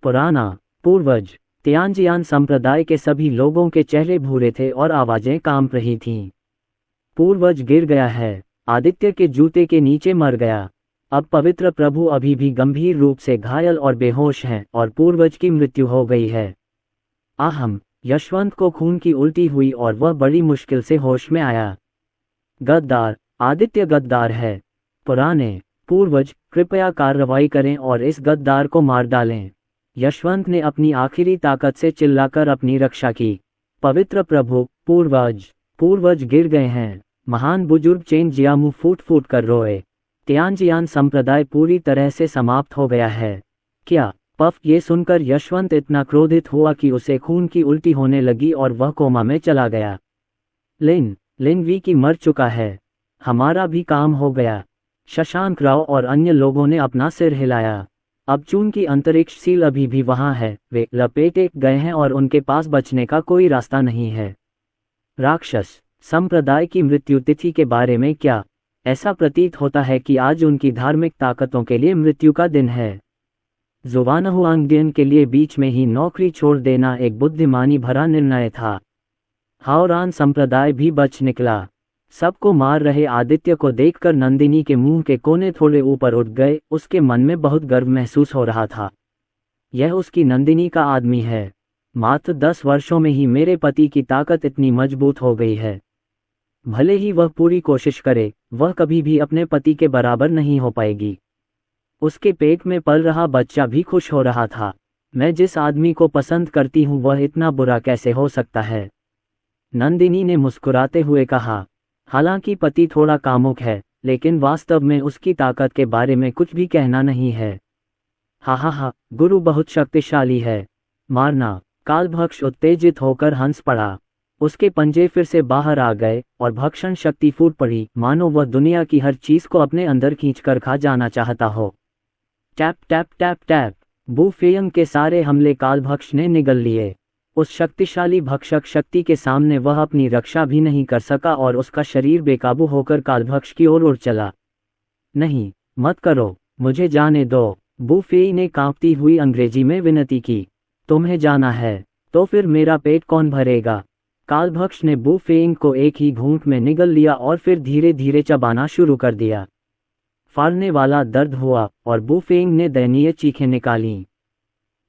पुराना पूर्वज तियानजियान संप्रदाय के सभी लोगों के चेहरे भूरे थे और आवाजें कांप रही थीं। पूर्वज गिर गया है। आदित्य के जूते के नीचे मर गया। अब पवित्र प्रभु अभी भी गंभीर रूप से घायल और बेहोश हैं और पूर्वज की मृत्यु हो गई है। आहम, यशवंत को खून की उल्टी हुई और वह बड़ी मुश्किल से होश में आया। गद्दार, आदित्य गद्दार है। पुराने पूर्वज, कृपया कार्रवाई करें और इस गद्दार को मार डालें। यशवंत ने अपनी आखिरी ताकत से चिल्लाकर अपनी रक्षा की। पवित्र प्रभु, पूर्वज गिर गए हैं। महान बुजुर्ग चेन जियामू फूट फूट कर रोए। तियानजियान संप्रदाय पूरी तरह से समाप्त हो गया है। क्या? पफ, ये सुनकर यशवंत इतना क्रोधित हुआ कि उसे खून की उल्टी होने लगी और वह कोमा में चला गया। लिन वी की मर चुका है। हमारा भी काम हो गया। शशांक राव और अन्य लोगों ने अपना सिर हिलाया। अब चूंकि अंतरिक्ष सील अभी भी वहां है, वे लपेटे गए हैं और उनके पास बचने का कोई रास्ता नहीं है। राक्षस संप्रदाय की मृत्यु तिथि के बारे में क्या? ऐसा प्रतीत होता है कि आज उनकी धार्मिक ताकतों के लिए मृत्यु का दिन है। जुवानहुआंगडियन के लिए बीच में ही नौकरी छोड़ देना एक बुद्धिमानी भरा निर्णय था। हाओरान संप्रदाय भी बच निकला। सबको मार रहे आदित्य को देखकर नंदिनी के मुंह के कोने थोड़े ऊपर उठ गए। उसके मन में बहुत गर्व महसूस हो रहा था। यह उसकी नंदिनी का आदमी है। मात्र 10 वर्षों में ही मेरे पति की ताकत इतनी मजबूत हो गई है। भले ही वह पूरी कोशिश करे, वह कभी भी अपने पति के बराबर नहीं हो पाएगी। उसके पेट में पल रहा बच्चा भी खुश हो रहा था। मैं जिस आदमी को पसंद करती हूँ वह इतना बुरा कैसे हो सकता है? नंदिनी ने मुस्कुराते हुए कहा। हालांकि पति थोड़ा कामुक है, लेकिन वास्तव में उसकी ताकत के बारे में कुछ भी कहना नहीं है। हा, गुरु बहुत शक्तिशाली है। मारना। कालभक्ष उत्तेजित होकर हंस पड़ा। उसके पंजे फिर से बाहर आ गए और भक्षण शक्ति फूट पड़ी, मानो वह दुनिया की हर चीज को अपने अंदर खींचकर खा जाना चाहता हो। Tap tap tap tap. बू फेयंग के सारे हमले कालभक्ष ने निगल लिए। उस शक्तिशाली भक्षक शक्ति के सामने वह अपनी रक्षा भी नहीं कर सका और उसका शरीर बेकाबू होकर कालभक्ष की ओर उड़ चला। नहीं, मत करो, मुझे जाने दो, बू फेई ने कांपती हुई अंग्रेजी में विनती की। तुम्हें जाना है तो फिर मेरा पेट कौन भरेगा? कालभक्ष ने बू फेइंग को एक ही घूंट में निगल लिया और फिर धीरे धीरे चबाना शुरू कर दिया। फाड़ने वाला दर्द हुआ और बू फेइंग ने दयनीय चीखें निकालीं।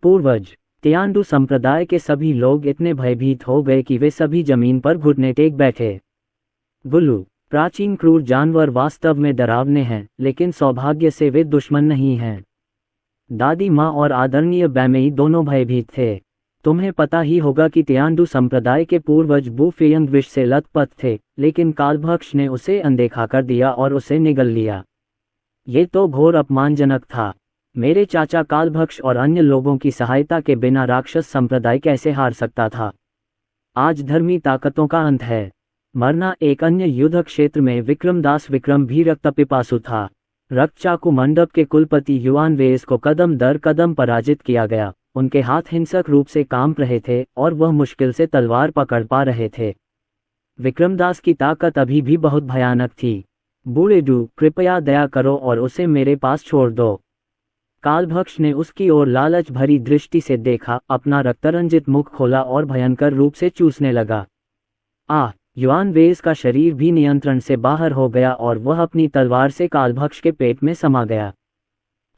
पूर्वज, तियानडू संप्रदाय के सभी लोग इतने भयभीत हो गए कि वे सभी जमीन पर घुटने टेक बैठे। गुल्लू, प्राचीन क्रूर जानवर वास्तव में डरावने हैं, लेकिन सौभाग्य से वे दुश्मन नहीं हैं। दादी माँ और आदरणीय बैमेई दोनों भयभीत थे। तुम्हें पता ही होगा कि तियानडू संप्रदाय के पूर्वज बू फेयंग विष से लथपथ थे, लेकिन कालभक्ष ने उसे अनदेखा कर दिया और उसे निगल लिया। ये तो घोर अपमानजनक था। मेरे चाचा कालभक्ष और अन्य लोगों की सहायता के बिना राक्षस संप्रदाय कैसे हार सकता था? आज धर्मी ताकतों का अंत है। मरना। एक अन्य युद्ध क्षेत्र में विक्रमदास विक्रम भी रक्तपिपासु था। रक्तचाकू मंडप के कुलपति युआन वेस को कदम दर कदम पराजित किया गया। उनके हाथ हिंसक रूप से कांप रहे थे और वह मुश्किल से तलवार पकड़ पा रहे थे। विक्रमदास की ताकत अभी भी बहुत भयानक थी। बूढ़ेडू, कृपया दया करो और उसे मेरे पास छोड़ दो। कालभक्ष ने उसकी ओर लालच भरी दृष्टि से देखा, अपना रक्तरंजित मुख खोला और भयंकर रूप से चूसने लगा। युआन वेस का शरीर भी नियंत्रण से बाहर हो गया और वह अपनी तलवार से कालभक्ष के पेट में समा गया।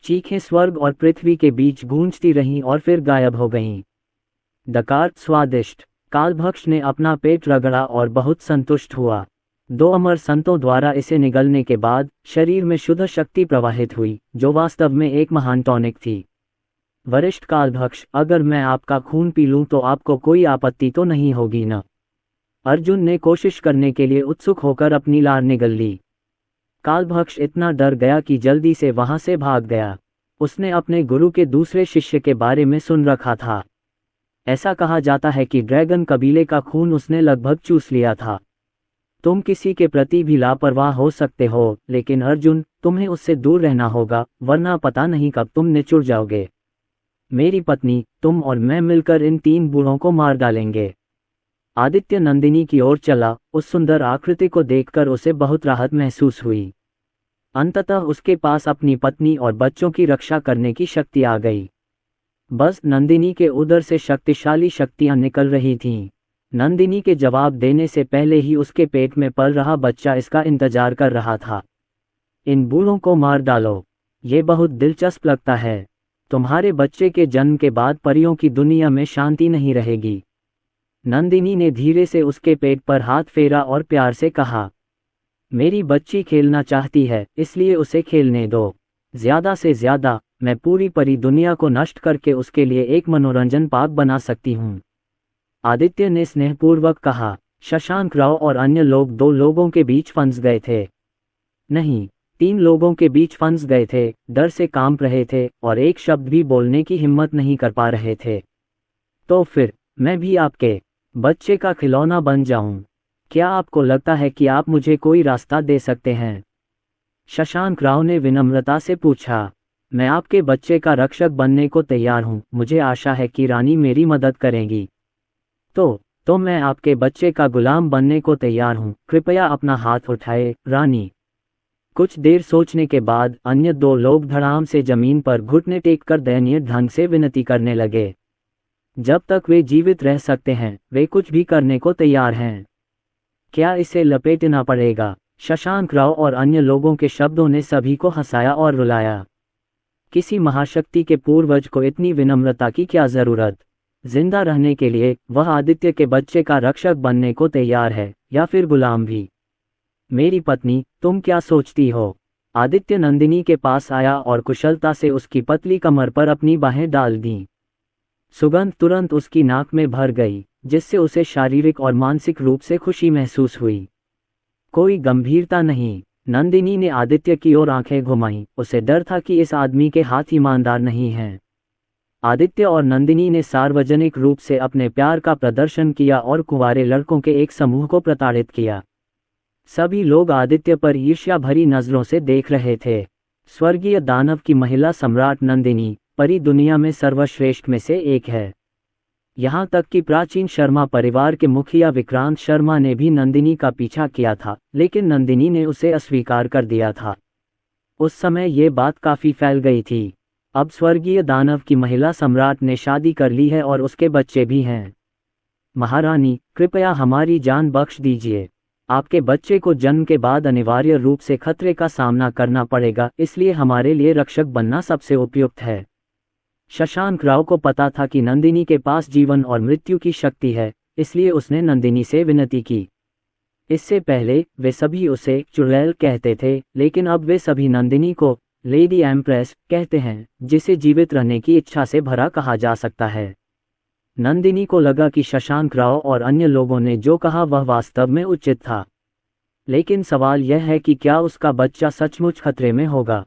चीखें स्वर्ग और पृथ्वी के बीच गूंजती रहीं और फिर गायब हो गईं। डकार, स्वादिष्ट। कालभक्ष ने अपना पेट रगड़ा और बहुत संतुष्ट हुआ। 2 अमर संतों द्वारा इसे निगलने के बाद शरीर में शुद्ध शक्ति प्रवाहित हुई, जो वास्तव में एक महान टॉनिक थी। वरिष्ठ कालभक्ष, अगर मैं आपका खून पी लूं तो आपको कोई आपत्ति तो नहीं होगी न? अर्जुन ने कोशिश करने के लिए उत्सुक होकर अपनी लार निगल ली। कालभक्ष इतना डर गया कि जल्दी से वहां से भाग गया। उसने अपने गुरु के दूसरे शिष्य के बारे में सुन रखा था। ऐसा कहा जाता है कि ड्रैगन कबीले का खून उसने लगभग चूस लिया था। तुम किसी के प्रति भी लापरवाह हो सकते हो, लेकिन अर्जुन, तुम्हें उससे दूर रहना होगा, वरना पता नहीं कब तुम निचुड़ जाओगे। मेरी पत्नी, तुम और मैं मिलकर इन 3 बूढ़ों को मार डालेंगे। आदित्य नंदिनी की ओर चला। उस सुंदर आकृति को देखकर उसे बहुत राहत महसूस हुई। अंततः उसके पास अपनी पत्नी और बच्चों की रक्षा करने की शक्ति आ गई। बस नंदिनी के उदर से शक्तिशाली शक्तियां निकल रही थीं। नंदिनी के जवाब देने से पहले ही उसके पेट में पल रहा बच्चा इसका इंतजार कर रहा था। इन बूढ़ों को मार डालो। ये बहुत दिलचस्प लगता है। तुम्हारे बच्चे के जन्म के बाद परियों की दुनिया में शांति नहीं रहेगी। नंदिनी ने धीरे से उसके पेट पर हाथ फेरा और प्यार से कहा, मेरी बच्ची खेलना चाहती है, इसलिए उसे खेलने दो। ज्यादा से ज्यादा मैं पूरी परी दुनिया को नष्ट करके उसके लिए एक मनोरंजन पार्क बना सकती हूँ। आदित्य ने स्नेहपूर्वक कहा। शशांक राव और अन्य लोग 2 लोगों के बीच फंस गए थे। नहीं, 3 लोगों के बीच फंस गए थे, डर से कांप रहे थे और एक शब्द भी बोलने की हिम्मत नहीं कर पा रहे थे। तो फिर मैं भी आपके बच्चे का खिलौना बन जाऊं? क्या आपको लगता है कि आप मुझे कोई रास्ता दे सकते हैं? शशांक राव ने विनम्रता से पूछा। मैं आपके बच्चे का रक्षक बनने को तैयार हूं, मुझे आशा है कि रानी मेरी मदद करेगी। तो मैं आपके बच्चे का गुलाम बनने को तैयार हूं, कृपया अपना हाथ उठाए, रानी। कुछ देर सोचने के बाद अन्य 2 लोग धड़ाम से जमीन पर घुटने टेककर दयनीय ढंग से विनती करने लगे। जब तक वे जीवित रह सकते हैं, वे कुछ भी करने को तैयार हैं। क्या इसे लपेटना पड़ेगा? शशांक राव और अन्य लोगों के शब्दों ने सभी को हंसाया और रुलाया। किसी महाशक्ति के पूर्वज को इतनी विनम्रता की क्या जरूरत? जिंदा रहने के लिए वह आदित्य के बच्चे का रक्षक बनने को तैयार है, या फिर गुलाम भी। मेरी पत्नी, तुम क्या सोचती हो? आदित्य नंदिनी के पास आया और कुशलता से उसकी पतली कमर पर अपनी बाहें डाल दीं। सुगंध तुरंत उसकी नाक में भर गई, जिससे उसे शारीरिक और मानसिक रूप से खुशी महसूस हुई। कोई गंभीरता नहीं। नंदिनी ने आदित्य की ओर आंखें घुमाईं, उसे डर था कि इस आदमी के हाथ ईमानदार नहीं हैं। आदित्य और नंदिनी ने सार्वजनिक रूप से अपने प्यार का प्रदर्शन किया और कुंवारे लड़कों के एक समूह को प्रताड़ित किया। सभी लोग आदित्य पर ईर्ष्या भरी नजरों से देख रहे थे। स्वर्गीय दानव की महिला सम्राट नंदिनी परी दुनिया में सर्वश्रेष्ठ में से एक है। यहाँ तक कि प्राचीन शर्मा परिवार के मुखिया विक्रांत शर्मा ने भी नंदिनी का पीछा किया था, लेकिन नंदिनी ने उसे अस्वीकार कर दिया था। उस समय ये बात काफी फैल गई थी। अब स्वर्गीय दानव की महिला सम्राट ने शादी कर ली है और उसके बच्चे भी हैं। महारानी, कृपया हमारी जान बख्श दीजिए। आपके बच्चे को जन्म के बाद अनिवार्य रूप से खतरे का सामना करना पड़ेगा, इसलिए हमारे लिए रक्षक बनना सबसे उपयुक्त है। शशांक राव को पता था कि नंदिनी के पास जीवन और मृत्यु की शक्ति है, इसलिए उसने नंदिनी से विनती की। इससे पहले वे सभी उसे चुड़ैल कहते थे, लेकिन अब वे सभी नंदिनी को लेडी एम्प्रेस कहते हैं, जिसे जीवित रहने की इच्छा से भरा कहा जा सकता है। नंदिनी को लगा कि शशांक राव और अन्य लोगों ने जो कहा वह वास्तव में उचित था। लेकिन सवाल यह है कि क्या उसका बच्चा सचमुच खतरे में होगा?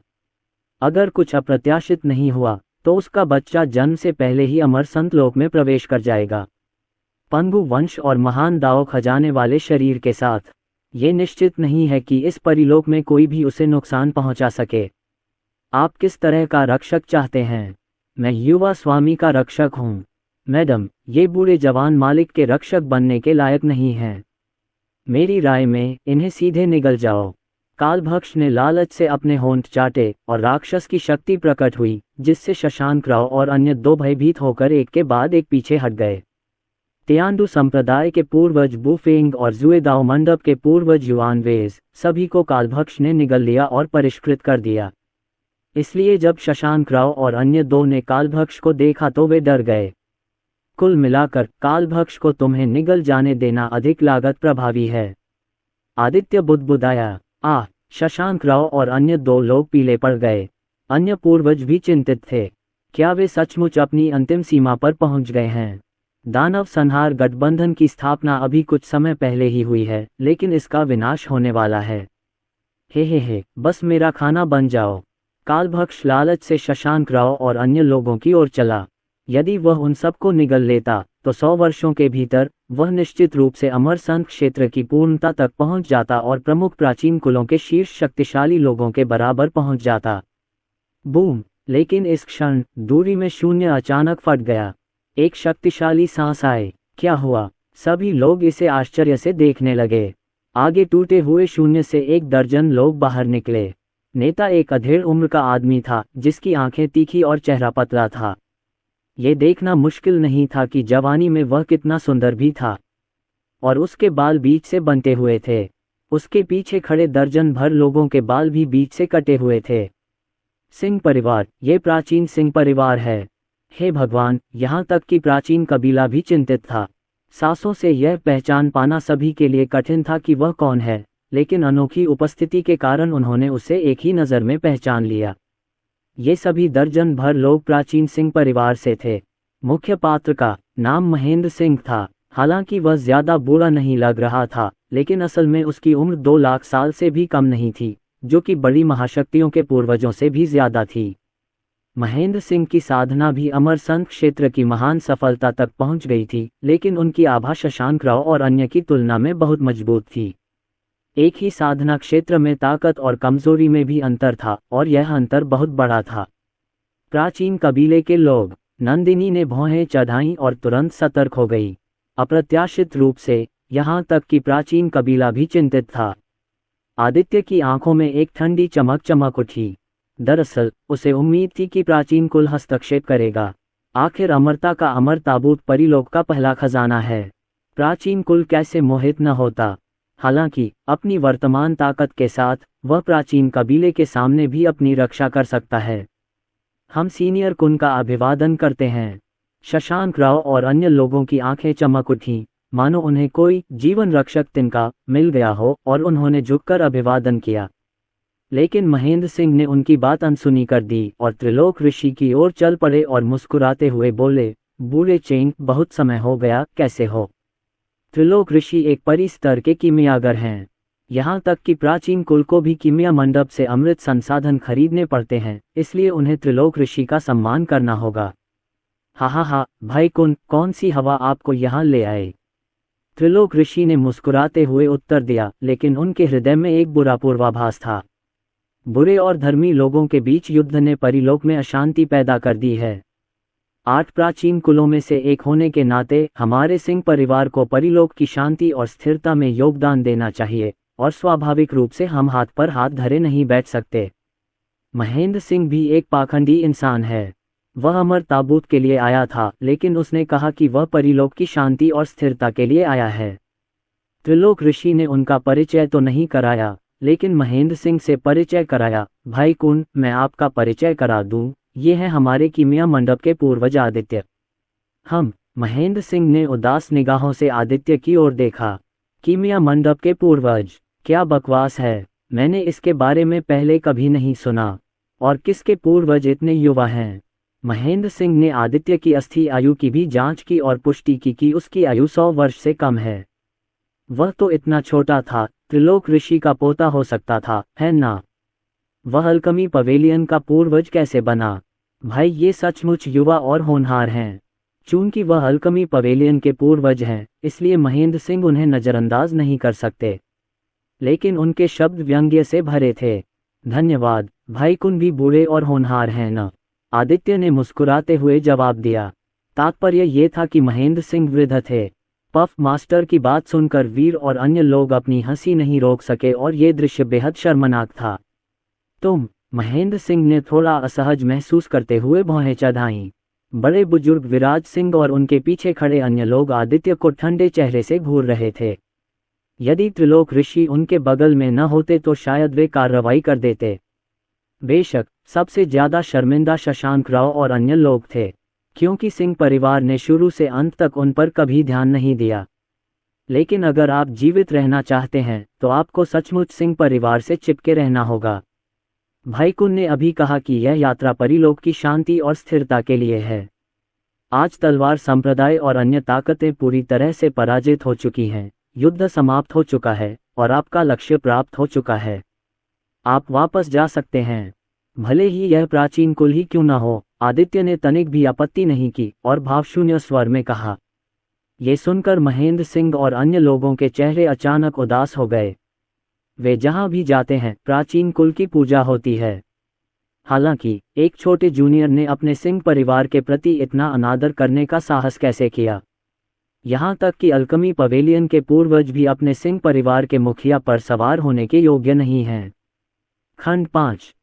अगर कुछ अप्रत्याशित नहीं हुआ, तो उसका बच्चा जन्म से पहले ही अमर संतलोक में प्रवेश कर जाएगा, पंगु वंश और महान दाव खजाने वाले शरीर के साथ। ये निश्चित नहीं है कि इस परिलोक में कोई भी उसे नुकसान पहुंचा सके। आप किस तरह का रक्षक चाहते हैं? मैं युवा स्वामी का रक्षक हूँ। मैडम, ये बूढ़े जवान मालिक के रक्षक बनने के लायक नहीं हैं। मेरी राय में इन्हें सीधे निगल जाओ। कालभक्ष ने लालच से अपने होंठ चाटे और राक्षस की शक्ति प्रकट हुई, जिससे शशांक राव और अन्य 2 भयभीत होकर एक के बाद एक पीछे हट गए। तियांडु संप्रदाय के पूर्वज बुफेंग और जुएदाओ मंडप के पूर्वज युआन वेज सभी को कालभक्ष ने निगल लिया और परिष्कृत कर दिया। इसलिए जब शशांक राव और अन्य 2 ने कालभक्ष को देखा तो वे डर गए। कुल मिलाकर कालभक्ष को तुम्हें निगल जाने देना अधिक लागत प्रभावी है। आदित्य बुदबुदाया। शशांक राव और अन्य 2 लोग पीले पड़ गए। अन्य पूर्वज भी चिंतित थे। क्या वे सचमुच अपनी अंतिम सीमा पर पहुंच गए हैं? दानव संहार गठबंधन की स्थापना अभी कुछ समय पहले ही हुई है, लेकिन इसका विनाश होने वाला है। हे, बस मेरा खाना बन जाओ। कालभक्ष लालच से शशांक राव और अन्य लोगों की ओर चला। यदि वह उन सबको निगल लेता, तो 100 वर्षों के भीतर वह निश्चित रूप से अमरसंत क्षेत्र की पूर्णता तक पहुंच जाता और प्रमुख प्राचीन कुलों के शीर्ष शक्तिशाली लोगों के बराबर पहुंच जाता। बूम! लेकिन इस क्षण दूरी में शून्य अचानक फट गया। एक शक्तिशाली सांस आए। क्या हुआ? सभी लोग इसे आश्चर्य से देखने लगे। आगे टूटे हुए शून्य से 1 दर्जन लोग बाहर निकले। नेता एक अधेड़ उम्र का आदमी था, जिसकी आंखें तीखी और चेहरा पतला था। ये देखना मुश्किल नहीं था कि जवानी में वह कितना सुंदर भी था, और उसके बाल बीच से बनते हुए थे। उसके पीछे खड़े दर्जन भर लोगों के बाल भी बीच से कटे हुए थे। सिंह परिवार, ये प्राचीन सिंह परिवार है। हे भगवान, यहाँ तक कि प्राचीन कबीला भी चिंतित था। सांसों से यह पहचान पाना सभी के लिए कठिन था कि वह कौन है, लेकिन अनोखी उपस्थिति के कारण उन्होंने उसे एक ही नज़र में पहचान लिया। ये सभी दर्जन भर लोग प्राचीन सिंह परिवार से थे। मुख्य पात्र का नाम महेंद्र सिंह था। हालांकि वह ज्यादा बूढ़ा नहीं लग रहा था, लेकिन असल में उसकी उम्र 2 लाख साल से भी कम नहीं थी, जो कि बड़ी महाशक्तियों के पूर्वजों से भी ज्यादा थी। महेंद्र सिंह की साधना भी अमरसंत क्षेत्र की महान सफलता तक पहुंच गई थी, लेकिन उनकी आभा शशांक राव और अन्य की तुलना में बहुत मजबूत थी। एक ही साधना क्षेत्र में ताकत और कमजोरी में भी अंतर था, और यह अंतर बहुत बड़ा था। प्राचीन कबीले के लोग, नंदिनी ने भौहें चढ़ाईं और तुरंत सतर्क हो गई। अप्रत्याशित रूप से, यहाँ तक कि प्राचीन कबीला भी चिंतित था। आदित्य की आंखों में एक ठंडी चमक चमक उठी। दरअसल उसे उम्मीद थी कि प्राचीन कुल हस्तक्षेप करेगा। आखिर अमरता का अमर ताबूत परिलोक का पहला खजाना है। प्राचीन कुल कैसे मोहित न होता। हालांकि अपनी वर्तमान ताकत के साथ वह प्राचीन कबीले के सामने भी अपनी रक्षा कर सकता है। हम सीनियर कुन का अभिवादन करते हैं। शशांक राव और अन्य लोगों की आंखें चमक उठीं, मानो उन्हें कोई जीवन रक्षक तिनका मिल गया हो, और उन्होंने झुककर अभिवादन किया। लेकिन महेंद्र सिंह ने उनकी बात अनसुनी कर दी और त्रिलोक ऋषि की ओर चल पड़े और मुस्कुराते हुए बोले, बूढ़े चेंग, बहुत समय हो गया, कैसे हो? त्रिलोक ऋषि एक परी स्तर के कीमियागर हैं। यहाँ तक कि प्राचीन कुल को भी कीमिया मंडप से अमृत संसाधन खरीदने पड़ते हैं, इसलिए उन्हें त्रिलोक ऋषि का सम्मान करना होगा। हा, भाई कुन, कौन सी हवा आपको यहाँ ले आए? त्रिलोक ऋषि ने मुस्कुराते हुए उत्तर दिया, लेकिन उनके हृदय में एक बुरा पूर्वाभास था। बुरे और धर्मी लोगों के बीच युद्ध ने परिलोक में अशांति पैदा कर दी है। 8 प्राचीन कुलों में से एक होने के नाते हमारे सिंह परिवार को परिलोक की शांति और स्थिरता में योगदान देना चाहिए, और स्वाभाविक रूप से हम हाथ पर हाथ धरे नहीं बैठ सकते। महेंद्र सिंह भी एक पाखंडी इंसान है। वह अमर ताबूत के लिए आया था, लेकिन उसने कहा कि वह परिलोक की शांति और स्थिरता के लिए आया है। त्रिलोक ऋषि ने उनका परिचय तो नहीं कराया, लेकिन महेंद्र सिंह से परिचय कराया। भाई कुन, मैं आपका परिचय करा दूं, ये है हमारे कीमिया मंडप के पूर्वज आदित्य। महेंद्र सिंह ने उदास निगाहों से आदित्य की ओर देखा। कीमिया मंडप के पूर्वज? क्या बकवास है, मैंने इसके बारे में पहले कभी नहीं सुना। और किसके पूर्वज इतने युवा हैं? महेंद्र सिंह ने आदित्य की अस्थि आयु की भी जांच की और पुष्टि की कि उसकी आयु 100 वर्ष से कम है। वह तो इतना छोटा था, त्रिलोक ऋषि का पोता हो सकता था, है ना? वह अल्कमी पवेलियन का पूर्वज कैसे बना? भाई, ये सचमुच युवा और होनहार हैं। चूंकि वह अल्कमी पवेलियन के पूर्वज हैं, इसलिए महेंद्र सिंह उन्हें नज़रअंदाज नहीं कर सकते। लेकिन उनके शब्द व्यंग्य से भरे थे। धन्यवाद, भाई कुन भी बूढ़े और होनहार हैं न? आदित्य ने मुस्कुराते हुए जवाब दिया। तात्पर्य ये था कि महेंद्र सिंह वृद्ध थे। पफ मास्टर की बात सुनकर वीर और अन्य लोग अपनी हंसी नहीं रोक सके, और ये दृश्य बेहद शर्मनाक था। तुम? महेंद्र सिंह ने थोड़ा असहज महसूस करते हुए भौहें चढ़ाईं। बड़े बुजुर्ग विराज सिंह और उनके पीछे खड़े अन्य लोग आदित्य को ठंडे चेहरे से घूर रहे थे। यदि त्रिलोक ऋषि उनके बगल में न होते तो शायद वे कार्रवाई कर देते। बेशक सबसे ज्यादा शर्मिंदा शशांक राव और अन्य लोग थे, क्योंकि सिंह परिवार ने शुरू से अंत तक उन पर कभी ध्यान नहीं दिया। लेकिन अगर आप जीवित रहना चाहते हैं तो आपको सचमुच सिंह परिवार से चिपके रहना होगा। भाई कुन ने अभी कहा कि यह यात्रा परिलोक की शांति और स्थिरता के लिए है। आज तलवार संप्रदाय और अन्य ताकतें पूरी तरह से पराजित हो चुकी हैं, युद्ध समाप्त हो चुका है और आपका लक्ष्य प्राप्त हो चुका है। आप वापस जा सकते हैं, भले ही यह प्राचीन कुल ही क्यों न हो। आदित्य ने तनिक भी आपत्ति नहीं की और भावशून्य स्वर में कहा। ये सुनकर महेंद्र सिंह और अन्य लोगों के चेहरे अचानक उदास हो गए। वे जहां भी जाते हैं प्राचीन कुल की पूजा होती है। हालांकि एक छोटे जूनियर ने अपने सिंह परिवार के प्रति इतना अनादर करने का साहस कैसे किया? यहाँ तक कि अल्कमी पवेलियन के पूर्वज भी अपने सिंह परिवार के मुखिया पर सवार होने के योग्य नहीं हैं। खंड 5।